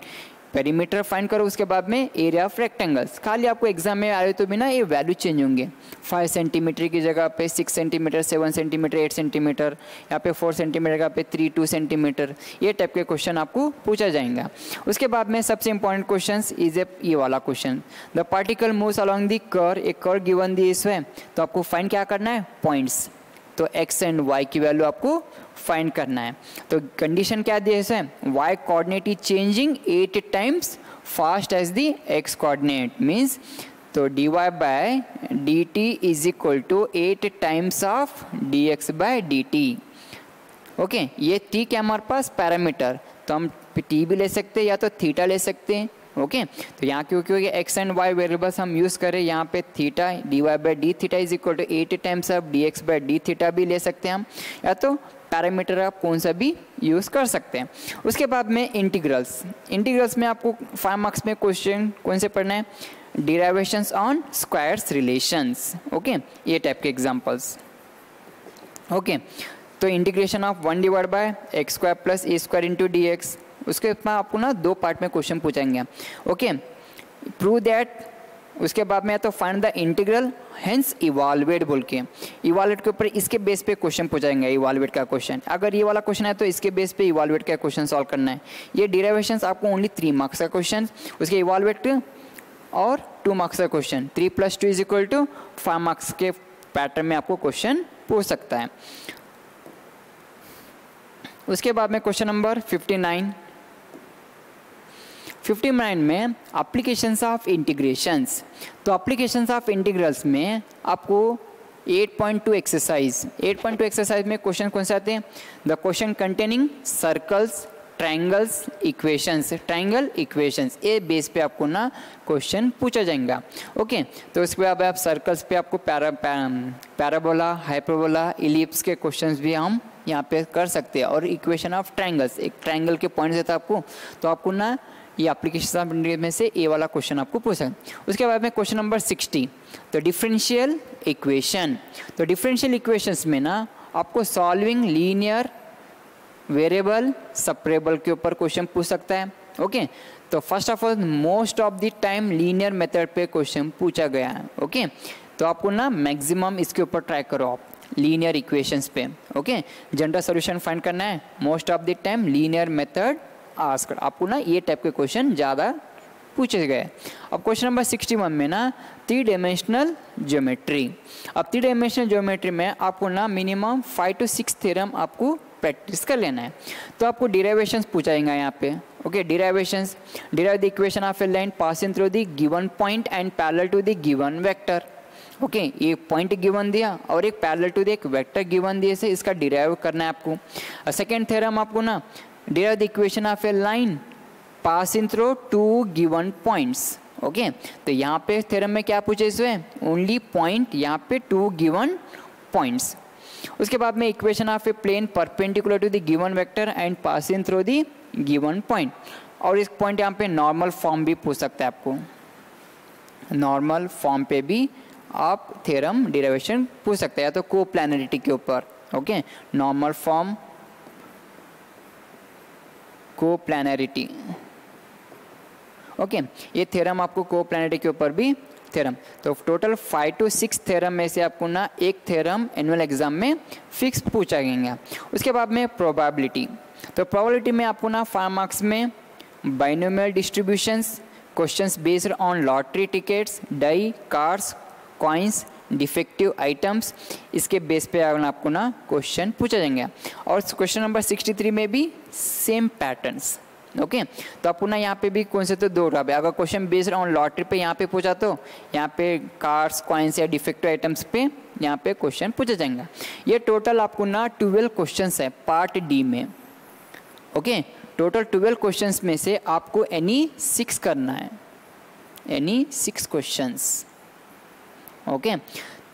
Perimeter find करो, उसके बाद में एरिया ऑफ रेक्टेंगल्स। खाली आपको एग्जाम में आए तो भी ना ये वैल्यू चेंज होंगे, 5 सेंटीमीटर की जगह पे 6 सेंटीमीटर, 7 सेंटीमीटर, 8 सेंटीमीटर, यहाँ पे 4 सेंटीमीटर का पे 3 2 सेंटीमीटर, ये टाइप के क्वेश्चन आपको पूछा जाएगा। उसके बाद में सबसे इंपॉर्टेंट क्वेश्चन इज ये वाला question, the particle moves along the curve, एक कर्व गिवन दी इसमें, तो आपको फाइंड क्या करना है? पॉइंट्स। तो x एंड y की वैल्यू आपको फाइंड करना है। तो कंडीशन क्या दी है इसमें? y coordinate is changing 8 times fast as the x coordinate means, तो dy/dt is equal to 8 times of dx/dt। Okay, ये टी क्या हमारे पास पैरामीटर, तो हम टी भी ले सकते हैं या तो थीटा ले सकते हैं। ओके, तो यहाँ क्योंकि एक्स एंड वाई वेरिएबल्स हम यूज़ करें, यहाँ पे theta D Y by D theta is equal to 8 times of D X by D theta भी ले सकते हैं हम, या तो पैरामीटर आप कौन सा भी यूज़ कर सकते हैं। उसके बाद में इंटीग्रल्स में आपको 5 मार्क्स में क्वेश्चन कौन से पढ़ना है, डिराइवेशंस ऑन स्क्वायर्स रिलेशंस। ओके, ये टाइप के एग्जांपल्स। ओके, तो integration of 1 divide by x square plus A square into D x, उसके बाद आपको ना 2 पार्ट में क्वेश्चन पूछेंगे। ओके, प्रूव दैट, उसके बाद में तो find the integral hence evaluate बोल के, इवालुएट के ऊपर इसके बेस पे क्वेश्चन पूछेंगे, इवालुएट का क्वेश्चन। अगर ये वाला क्वेश्चन है तो इसके बेस पे इवालुएट का क्वेश्चन सॉल्व करना है। ये डिराइवेशंस आपको ओनली 3 मार्क्स का क्वेश्चन, उसके इवालुएट और 2 मार्क्स का क्वेश्चन, 3 + 2 = 5 मार्क्स के पैटर्न में आपको क्वेश्चन पूछ सकता है। उसके बाद में क्वेश्चन नंबर 59 में एप्लीकेशंस ऑफ इंटीग्रेशंस। तो एप्लीकेशंस ऑफ इंटीग्रल्स में आपको 8.2 एक्सरसाइज में क्वेश्चन कौन से आते हैं, the question containing circles, triangles, triangle equations, ये बेस पे आपको ना क्वेश्चन पूछा जाएगा। ओके, तो उसके बाद आप सर्कल्स पे आपको पैराबोला, हाइपरबोला, इलिप्स के क्वेश्चंस भी हम यहाँ पे कर सकते हैं। और इक्वेशन ऑफ ट्रायंगल्स, एक ट्रायंगल के पॉइंट देता है आपको, तो आपको ना ये एप्लीकेशन ऑफ इंटीग्रल में से ए वाला क्वेश्चन आपको पूछा। उसके बाद में क्वेश्चन नंबर 60, तो डिफरेंशियल इक्वेशन। तो डिफरेंशियल इक्वेशंस में ना आपको सॉल्विंग लीनियर वेरिएबल सेपरेबल के ऊपर क्वेश्चन पूछ सकता है। ओके, तो first of all most of the time linear method पे क्वेश्चन पूछा गया है। ओके, तो आपको ना मैक्सिमम इसके ऊपर ट्राई करो आप लीनियर इक्वेशंस पे। ओके, जनरल सॉल्यूशन फाइंड करना है, most of the time linear method ask, आपको ना ये टाइप के क्वेश्चन ज़्यादा पूछे गए। अब क्वेश्चन नंबर 61 में ना 3 डायमेंशनल ज्योमेट्री। अब 3 डायमेंशनल ज्योमेट्री में आपको ना मिनिमम 5 to 6 थ्योरम आपको प्रैक्टिस कर लेना है। तो आपको डिराइवेशंस पूछाएगा यहाँ पे। Okay, derivations, derive the equation of a line passing through the given point and parallel to the given vector. Okay, ये पॉइंट गिवन दिया और एक पैरेलल टू द एक वेक्टर गिवन दिए से इसका डिराइव करना है आपको। सेकेंड थ्योरम आपको ना derive the equation of a line passing through 2 given points. Okay, तो यहाँ पे थ्योरम में क्या पूछे इसमें, ओनली पॉइंट, यहाँ पे 2 गिवन पॉइंट्स। उसके बाद में equation of a plane perpendicular to the given vector and passing through the given point. और इस पॉइंट यहाँ पे नॉर्मल फॉर्म भी पूछ सकता है आपको, नॉर्मल फॉर्म पे भी आप थ्योरम डिराइवेशन पूछ सकते हैं, या तो कोप्लानरिटी के ऊपर। Okay, normal form, coplanarity. Okay, ये थ्योरम आपको कोप्लानरिटी के ऊपर भी थ्योरम। तो टोटल 5 to 6 थ्योरम में से आपको ना एक थ्योरम एनुअल एग्जाम में फिक्स पूछा जाएगा। उसके बाद में प्रोबेबिलिटी। तो प्रोबेबिलिटी में आपको ना 5 मार्क्स में binomial distributions, questions based on lottery tickets, die, cards, coins, defective items, इसके बेस पे आपको ना क्वेश्चन पूछा जाएंगे। और क्वेश्चन नंबर 63 में भी सेम पैटर्न्स। ओके, तो आपको ना यहाँ पे भी कौन से तो 2 टॉप है। अगर क्वेश्चन बेस्ड ऑन लॉटरी पे यहाँ पे पूछा तो यहाँ पे कार्ड्स, कॉइन्स या डिफेक्टिव आइटम्स पे यहाँ पे क्वेश्चन पूछा जाएगा। ये टोटल आपको ना 12 क्वेश्चंस है पार्ट डी में। ओके, टोटल 12 क्वेश्चंस में से आपको एनी 6 करना है, एनी 6 क्वेश्चंस। ओके,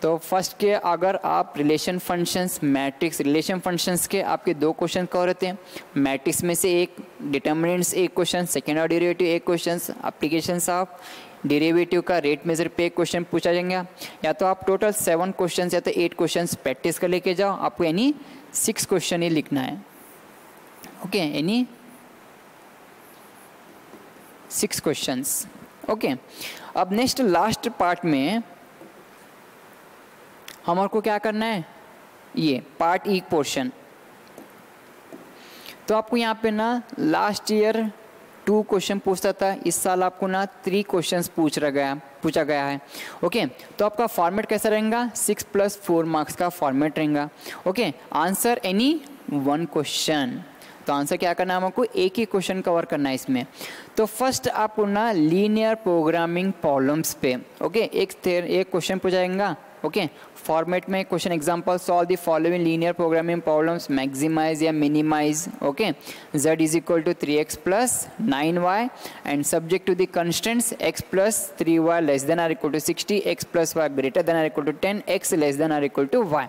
तो फर्स्ट के अगर आप relation functions, matrix, relation functions के आपके 2 क्वेश्चन कवर होते हैं। मैट्रिक्स में से एक, डिटर्मिनेंट्स एक क्वेश्चन, सेकेंड ऑर्डर डेरिवेटिव एक क्वेश्चन, एप्लीकेशंस ऑफ डेरिवेटिव का रेट मेजर पे एक क्वेश्चन पूछा जाएगा। या तो आप टोटल 7 क्वेश्चन या तो 8 क्वेश्चन प्रैक्टिस कर लेके जाओ, आपको यानी 6 क्वेश्चन ही लिखना है। ओके, यानी 6 क्वेश्चंस। ओके, अब नेक्स्ट लास्ट पार्ट में हमारे को क्या करना है, ये पार्ट ई पोर्शन। तो आपको यहाँ पे ना लास्ट ईयर 2 क्वेश्चन पूछता था, इस साल आपको ना 3 क्वेश्चंस पूछा गया है। ओके, तो आपका फॉर्मेट कैसा रहेगा, 6 + 4 मार्क्स का फॉर्मेट रहेगा। Okay, answer any 1 question. तो आंसर क्या करना है, हमको एक ही क्वेश्चन कवर करना है इसमें। तो फर्स्ट आपको ना लीनियर प्रोग्रामिंग प्रॉब्लम्स पे, ओके, एक क्वेश्चन पूछा जाएगा ओके। फॉर्मेट में question example, solve the following linear programming problems, maximize या minimize, okay. z is equal to 3x plus 9y and subject to the constants x plus 3y less than or equal to 60, x plus y greater than or equal to 10, x less than or equal to y।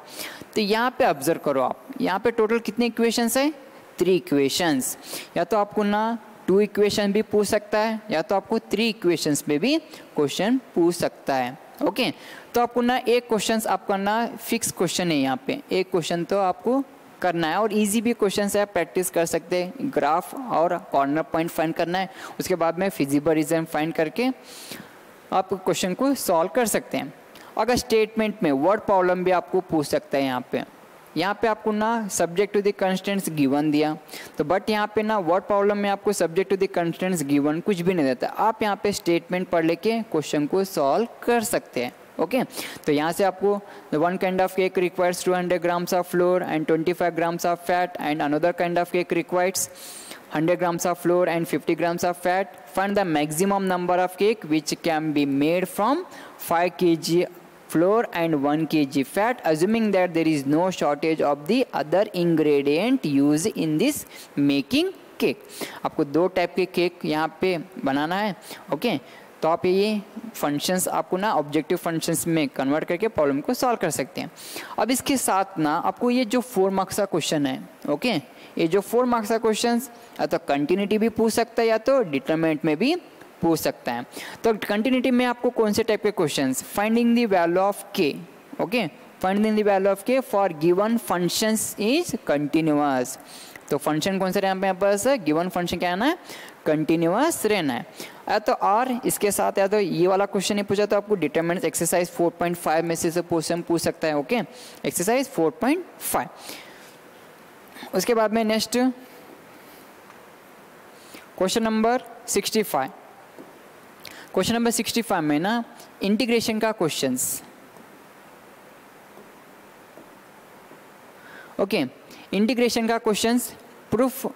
तो यहाँ पे observe करो आप, यहाँ पे total कितने equations है? 3 equations. या तो आपको ना 2 इक्वेशन भी पूछ सकता है या तो आपको 3 इक्वेशंस में भी क्वेश्चन पूछ सकता है, ओके। तो आपको ना एक क्वेश्चन आपका ना फिक्स क्वेश्चन है, यहाँ पे एक क्वेश्चन तो आपको करना है और इजी भी क्वेश्चन है, आप प्रैक्टिस कर सकते हैं। ग्राफ और कॉर्नर पॉइंट फाइंड करना है, उसके बाद में फिजिबल रीजन फाइंड करके आप क्वेश्चन को सॉल्व कर सकते हैं। अगर स्टेटमेंट में वर्ड प्रॉब्लम भी आपको पूछ सकता है, यहाँ पे आपको ना subject to the constants given दिया, तो बट यहाँ पे ना वर्ड प्रॉब्लम में आपको subject to the constants given कुछ भी नहीं देता, आप यहाँ पे स्टेटमेंट पढ़ लेके क्वेश्चन को सॉल्व कर सकते हैं, ओके। तो यहाँ से आपको 1 kind of cake requires 200 grams of floor and 25 grams of fat and another kind of cake requires 100 grams of flour and 50 grams of fat. Find the maximum number of cake which can be made from 5 kg flour and 1 kg fat, assuming that there is no shortage of the other ingredient used in this making cake. आपको 2 type के cake यहाँ पे बनाना है, okay. तो आप ये functions आपको ना ऑब्जेक्टिव फंक्शंस में कन्वर्ट करके प्रॉब्लम को सॉल्व कर सकते हैं। अब इसके साथ ना आपको ये जो 4 मार्क्स का क्वेश्चन है, ओके, ये जो 4 मार्क्स का क्वेश्चन या तो कंटिन्यूटी भी पूछ सकता है या तो डिटरमिनेंट में भी पूछ सकता है। तो कंटिन्यूटी में आपको कौन से टाइप के questions, finding the value of k, okay, finding the value of k for given functions is continuous. तो फंक्शन कौन सा यहाँ पे गिवन फंक्शन क्या है, कंटिन्यूअस रहना है। या तो और इसके साथ या तो ये वाला क्वेश्चन ही पूछा तो आपको डिटरमिनेंट एक्सरसाइज 4.5 में से क्वेश्चन पूछ सकता है, ओके, एक्सरसाइज 4.5। उसके बाद में next question number 65। Question number 65 में ना इंटीग्रेशन का क्वेश्चंस, ओके, इंटीग्रेशन का questions, proof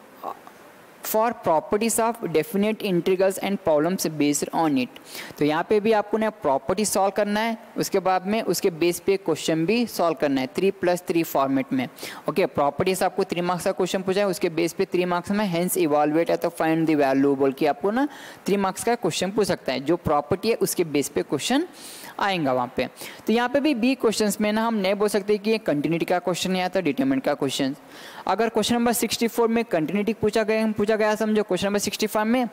for properties of definite integrals and problems based on it. तो यहाँ पे भी आपको ना प्रॉपर्टी सॉल्व करना है, उसके बाद में उसके बेस पे क्वेश्चन भी सॉल्व करना है 3+3 फॉर्मेट में, ओके। प्रॉपर्टीज आपको 3 मार्क्स का क्वेश्चन पूछा है, उसके बेस पे 3 मार्क्स में हेंस इवाल्युएट है तो फाइंड द वैल्यू बोल के आपको ना 3 मार्क्स का क्वेश्चन पूछ सकता है। जो प्रॉपर्टी है उसके बेस पे क्वेश्चन आएगा वहाँ पे। तो यहाँ पे भी बी क्वेश्चंस में ना हम नहीं बोल सकते कि ये कंटिन्यूटी का क्वेश्चन है तो डिटरमिनेंट का क्वेश्चन। अगर क्वेश्चन नंबर 64 में कंटिन्यूटी पूछा गया समझो, क्वेश्चन नंबर 65 में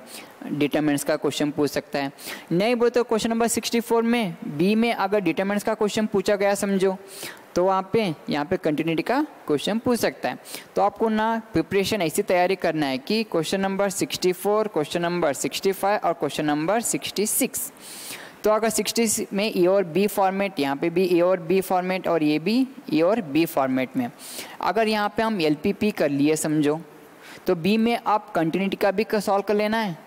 डिटरमिनेंट्स का क्वेश्चन पूछ सकता है। नहीं बोले तो क्वेश्चन नंबर 64 में बी में अगर डिटरमिनेंट्स का क्वेश्चन पूछा गया समझो तो यहाँ पे कंटिन्यूटी का क्वेश्चन पूछ सकता है। तो आपको ना प्रिपरेशन ऐसी तैयारी करना है कि क्वेश्चन नंबर 64, क्वेश्चन नंबर 65 और क्वेश्चन नंबर 66। तो अगर 60 में ए और बी फॉर्मेट, यहाँ पे भी ए और बी फॉर्मेट और ये भी ए और बी फॉर्मेट में, अगर यहाँ पे हम एलपीपी कर लिए समझो तो बी में आप कंटिन्यूटी का भी सॉल्व कर लेना है।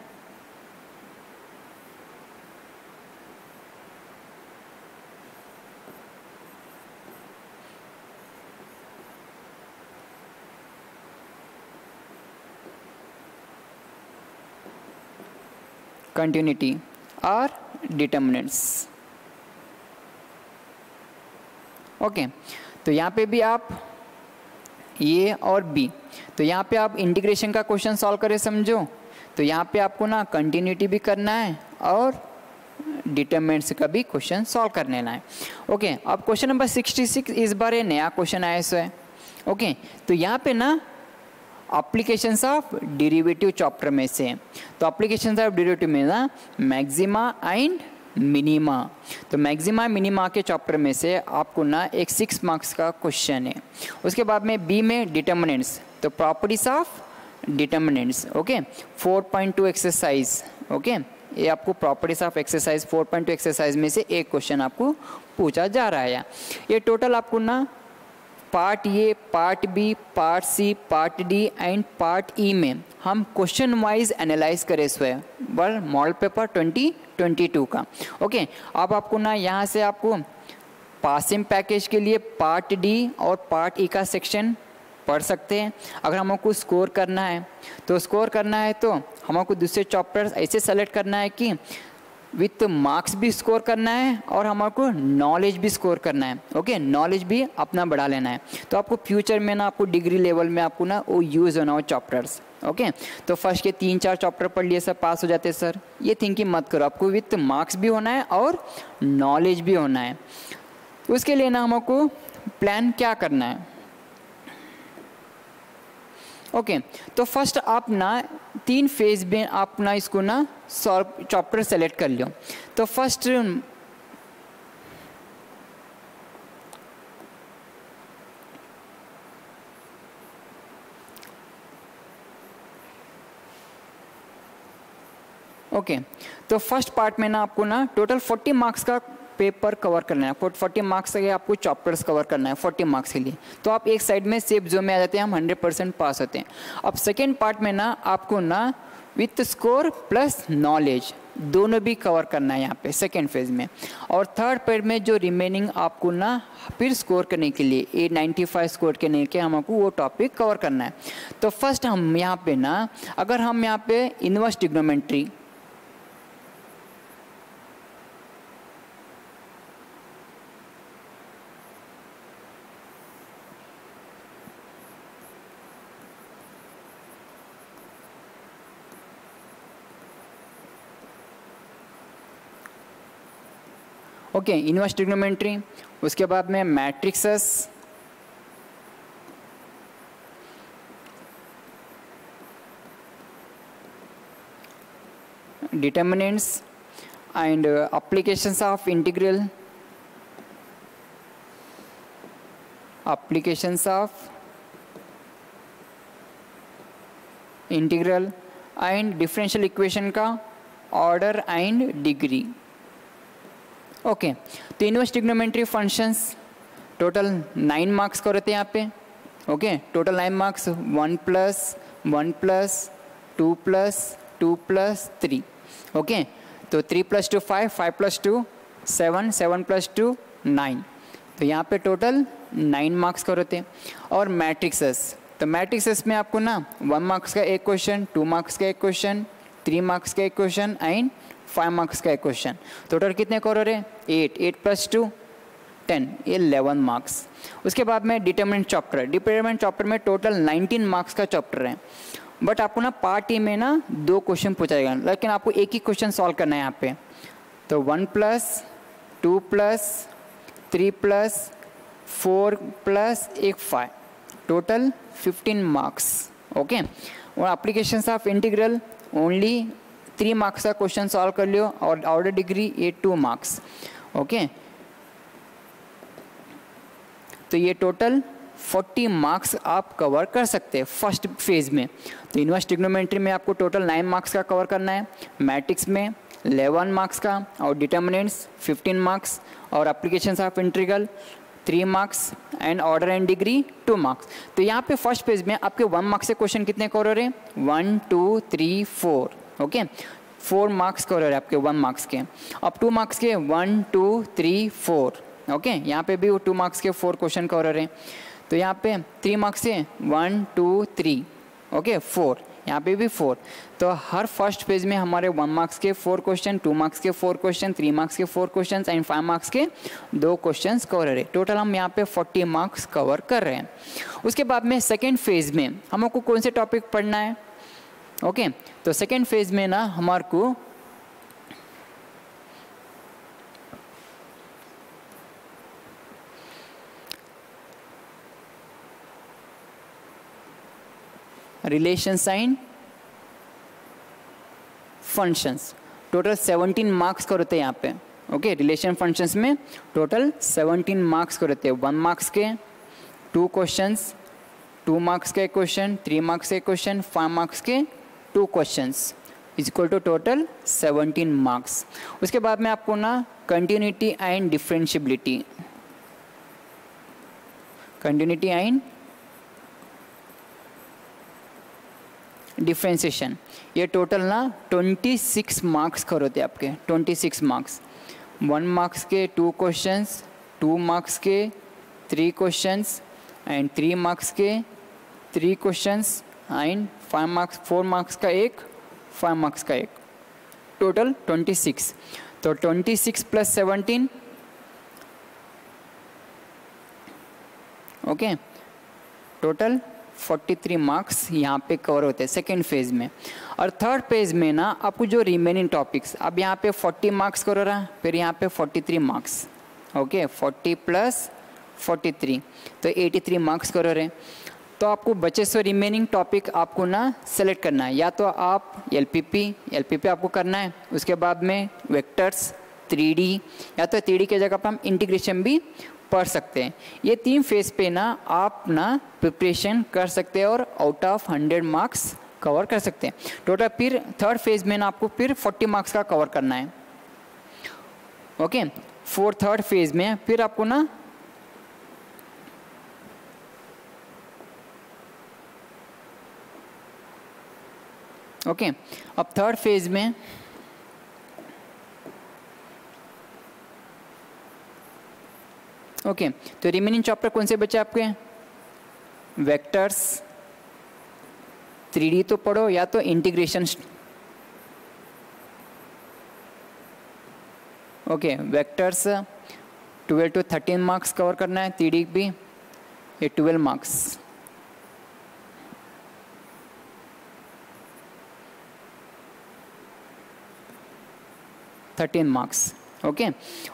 कंटिन्यूटी और डिटरमिनेंट्स, ओके। तो यहाँ पे भी आप ए और बी, तो यहाँ पे आप इंटीग्रेशन का क्वेश्चन सॉल्व करें समझो तो यहाँ पे आपको ना कंटिन्यूटी भी करना है और डिटरमिनेंट्स का भी क्वेश्चन सॉल्व कर लेना है, ओके। अब क्वेश्चन नंबर 66 इस बार ये नया क्वेश्चन आया है, ओके। तो यहाँ पे ना एप्लीकेशंस ऑफ डेरिवेटिव चैप्टर में से, तो एप्लीकेशंस ऑफ डेरिवेटिव में ना मैक्सिमा एंड मिनिमा, तो मैक्सिमा मिनिमा के चैप्टर में से आपको ना एक 6 मार्क्स का क्वेश्चन है। उसके बाद में बी में डिटरमिनेंट्स, तो properties of determinants, okay, 4.2 exercise, okay. ये आपको प्रॉपर्टीज ऑफ एक्सरसाइज 4.2 एक्सरसाइज में से एक क्वेश्चन आपको पूछा जा रहा है। ये टोटल आपको ना part A, part B, part C, part D and part ई में हम क्वेश्चन वाइज एनालाइज करें पर मॉडल पेपर 2022 का, ओके। अब आपको ना यहाँ से आपको पासिंग पैकेज के लिए पार्ट डी और पार्ट ई का सेक्शन पढ़ सकते हैं। अगर हमको स्कोर करना है तो हमको दूसरे चैप्टर्स ऐसे सेलेक्ट करना है कि विथ मार्क्स भी स्कोर करना है और हमारे को नॉलेज भी स्कोर करना है। ओके, नॉलेज भी अपना बढ़ा लेना है। तो आपको फ्यूचर में ना आपको डिग्री लेवल में आपको ना वो यूज़ होना हो चैप्टर्स। ओके, तो फर्स्ट के 3-4 चैप्टर पढ़ लिए सब पास हो जाते हैं सर, ये थिंकिंग मत करो। आपको विथ मार्क्स भी होना है और नॉलेज भी होना है। उसके लिए ना हमको प्लान क्या करना है। ओके, तो फर्स्ट आप ना 3 फेज में आप ना इसको ना सॉल्व चैप्टर सेलेक्ट कर लियो। तो फर्स्ट ओके, तो फर्स्ट पार्ट में ना आपको ना टोटल 40 मार्क्स का पेपर कवर करना है। 40 मार्क्स के आपको चैप्टर्स कवर करना है 40 मार्क्स के लिए। तो आप एक साइड में सेफ जोन में आ जाते हैं, हम 100% पास होते हैं। अब सेकेंड पार्ट में ना आपको ना विथ स्कोर प्लस नॉलेज दोनों भी कवर करना है यहाँ पे सेकेंड फेज में। और थर्ड फेज में जो रिमेनिंग आपको ना फिर स्कोर करने के लिए 895 स्कोर करने के हमको वो टॉपिक कवर करना है। तो फर्स्ट हम यहाँ पे ना अगर हम यहाँ पे inverse trigonometry okay, inverse trigonometry, उसके बाद में matrixes, determinants and applications of integral, applications of integral and differential equation का ऑर्डर एंड डिग्री। ओके, तो inverse trigonometry functions total 9 marks का रहते हैं यहाँ पे। Okay, total 9 marks 1 + 1 + 2 + 2 + 3। ओके, तो 3 + 2 5, 5 + 2 7, 7 + 2 9। तो यहाँ पे टोटल 9 मार्क्स का रहते हैं। और मैट्रिक्सेस, तो मैट्रिक्सेस में आपको ना 1 मार्क्स का एक क्वेश्चन, 2 मार्क्स का एक क्वेश्चन, 3 मार्क्स का एक क्वेश्चन एंड 5 मार्क्स का एक क्वेश्चन। टोटल कितने करोड़ है? 8, 8 + 2 10, 11 मार्क्स। उसके बाद में डिटरमिनेंट चैप्टर, डिटरमिनेंट चैप्टर में टोटल 19 मार्क्स का चैप्टर है। बट आपको ना पार्ट ए में ना 2 क्वेश्चन पूछा जाएगा, लेकिन आपको एक ही क्वेश्चन सॉल्व करना है यहाँ पे। तो 1 + 2 + 3 + 4 + 1 5, टोटल 15 मार्क्स। ओके, और applications of integral only 3 marks का क्वेश्चन सॉल्व कर लियो और ऑर्डर डिग्री ये 2 मार्क्स। ओके, तो ये टोटल 40 मार्क्स आप कवर कर सकते हैं फर्स्ट फेज में। तो इनवर्स ट्रिग्नोमेट्री में आपको टोटल 9 मार्क्स का कवर करना है, मैट्रिक्स में 11 मार्क्स का, और डिटर्मिनेंट्स 15 मार्क्स, और applications of integral 3 marks and order and degree 2 marks. तो यहाँ पे फर्स्ट पेज में आपके 1 मार्क्स से क्वेश्चन कितने कवर है? 1 2 3 4। ओके, 4 मार्क्स कवर है आपके 1 मार्क्स के। अब 2 मार्क्स के 1 2 3 4। ओके, यहाँ पे भी 2 मार्क्स के 4 क्वेश्चन कवर है। तो यहाँ पे 3 मार्क्स से 1 2 3 ओके 4, यहाँ पे भी 4। तो हर फर्स्ट पेज में हमारे 1 मार्क्स के 4 क्वेश्चन, 2 मार्क्स के 4 क्वेश्चन, 3 मार्क्स के 4 क्वेश्चन एंड 5 मार्क्स के 2 क्वेश्चन कवर है। टोटल हम यहाँ पे 40 मार्क्स कवर कर रहे हैं। उसके बाद में सेकेंड फेज में हमको कौन से टॉपिक पढ़ना है? ओके, तो सेकेंड फेज में ना हमारे को relations and functions, total 17 marks का रहते हैं यहाँ पे। ओके, रिलेशन फंक्शंस में टोटल 17 मार्क्स का रहते हैं। 1 मार्क्स के 2 क्वेश्चंस, 2 मार्क्स के क्वेश्चन, 3 मार्क्स के क्वेश्चन, 5 मार्क्स के 2 questions is equal to total 17 marks. उसके बाद में आपको ना continuity and differentiability, continuity and differentiation, ये टोटल ना 26 मार्क्स का होते हैं आपके। 26 मार्क्स, 1 मार्क्स के 2 क्वेश्चंस, 2 मार्क्स के 3 क्वेश्चंस एंड 3 मार्क्स के 3 क्वेश्चंस एंड 4 मार्क्स का एक, 5 मार्क्स का एक, टोटल 26, तो 26 प्लस 17, ओके, टोटल 43 मार्क्स यहाँ पे कवर होते हैं सेकेंड फेज़ में। और थर्ड फेज़ में ना आपको जो रिमेनिंग टॉपिक्स, अब यहाँ पे 40 मार्क्स कवर हो रहा है, फिर यहाँ पे 43 मार्क्स, ओके, 40 प्लस 43 तो 83 मार्क्स कवर हो रहे हैं। तो आपको बचे सो रिमेनिंग टॉपिक आपको ना सेलेक्ट करना है, या तो आप एलपीपी आपको करना है, उसके बाद में वेक्टर्स, 3D, या तो 3D की जगह पर हम इंटीग्रेशन भी पढ़ सकते हैं। ये 3 फेज पे ना आप ना प्रिपरेशन कर सकते हैं और आउट ऑफ 100 मार्क्स कवर कर सकते हैं टोटल। फिर थर्ड फेज में ना आपको फिर 40 मार्क्स का कवर करना है, ओके। थर्ड फेज में फिर आपको ना ओके, अब थर्ड फेज में ओके, तो रिमेनिंग चैप्टर कौन से बचे आपके? वेक्टर्स, 3D तो पढ़ो, या तो integration, okay, vectors 12 to 13 marks cover करना है, 3D भी ये 12 मार्क्स, ओके।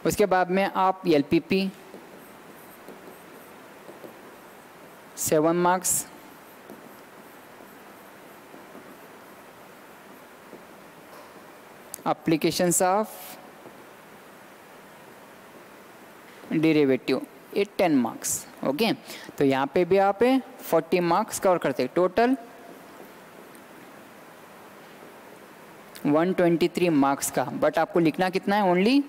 उसके बाद में आप LPP 7 marks, applications of derivative ये 10 मार्क्स, ओके। तो यहाँ पे भी आप 40 मार्क्स कवर करते हैं, टोटल 123 मार्क्स का, बट आपको लिखना कितना है? ओनली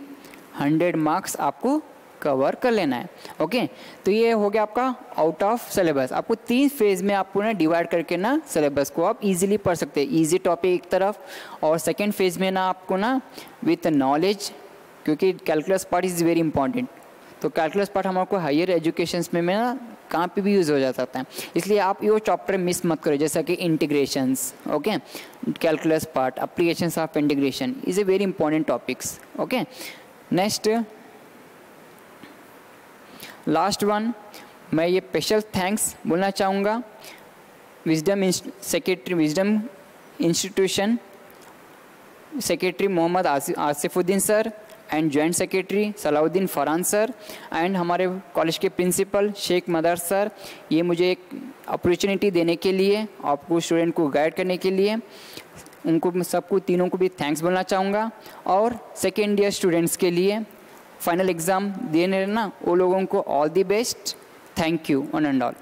100 मार्क्स आपको कवर कर लेना है, ओके। तो ये हो गया आपका आउट ऑफ सिलेबस। आपको 3 फेज में आपको ना डिवाइड करके ना सिलेबस को आप इजीली पढ़ सकते हैं, इजी टॉपिक एक तरफ, और सेकंड फेज में ना आपको ना विथ नॉलेज, क्योंकि calculus part is very important, तो कैलकुलस पार्ट हमारे को हायर एजुकेशन में ना कहाँ पे भी यूज़ हो जाता है, इसलिए आप ये चैप्टर मिस मत करो, जैसा कि integrations, okay, calculus part, applications of integration is a very important topics, okay. Next last one, मैं ये स्पेशल थैंक्स बोलना चाहूँगा wisdom institution secretary Mohammed Asifuddin sir and joint secretary Salauddin Farhan sir, and हमारे कॉलेज के प्रिंसिपल शेख मदर सर, ये मुझे एक अपॉर्चुनिटी देने के लिए, आपको स्टूडेंट को गाइड करने के लिए, उनको सबको तीनों को भी थैंक्स बोलना चाहूँगा। और सेकेंड ईयर स्टूडेंट्स के लिए फाइनल एग्ज़ाम देने ना, वो लोगों को all the best, thank you on and all.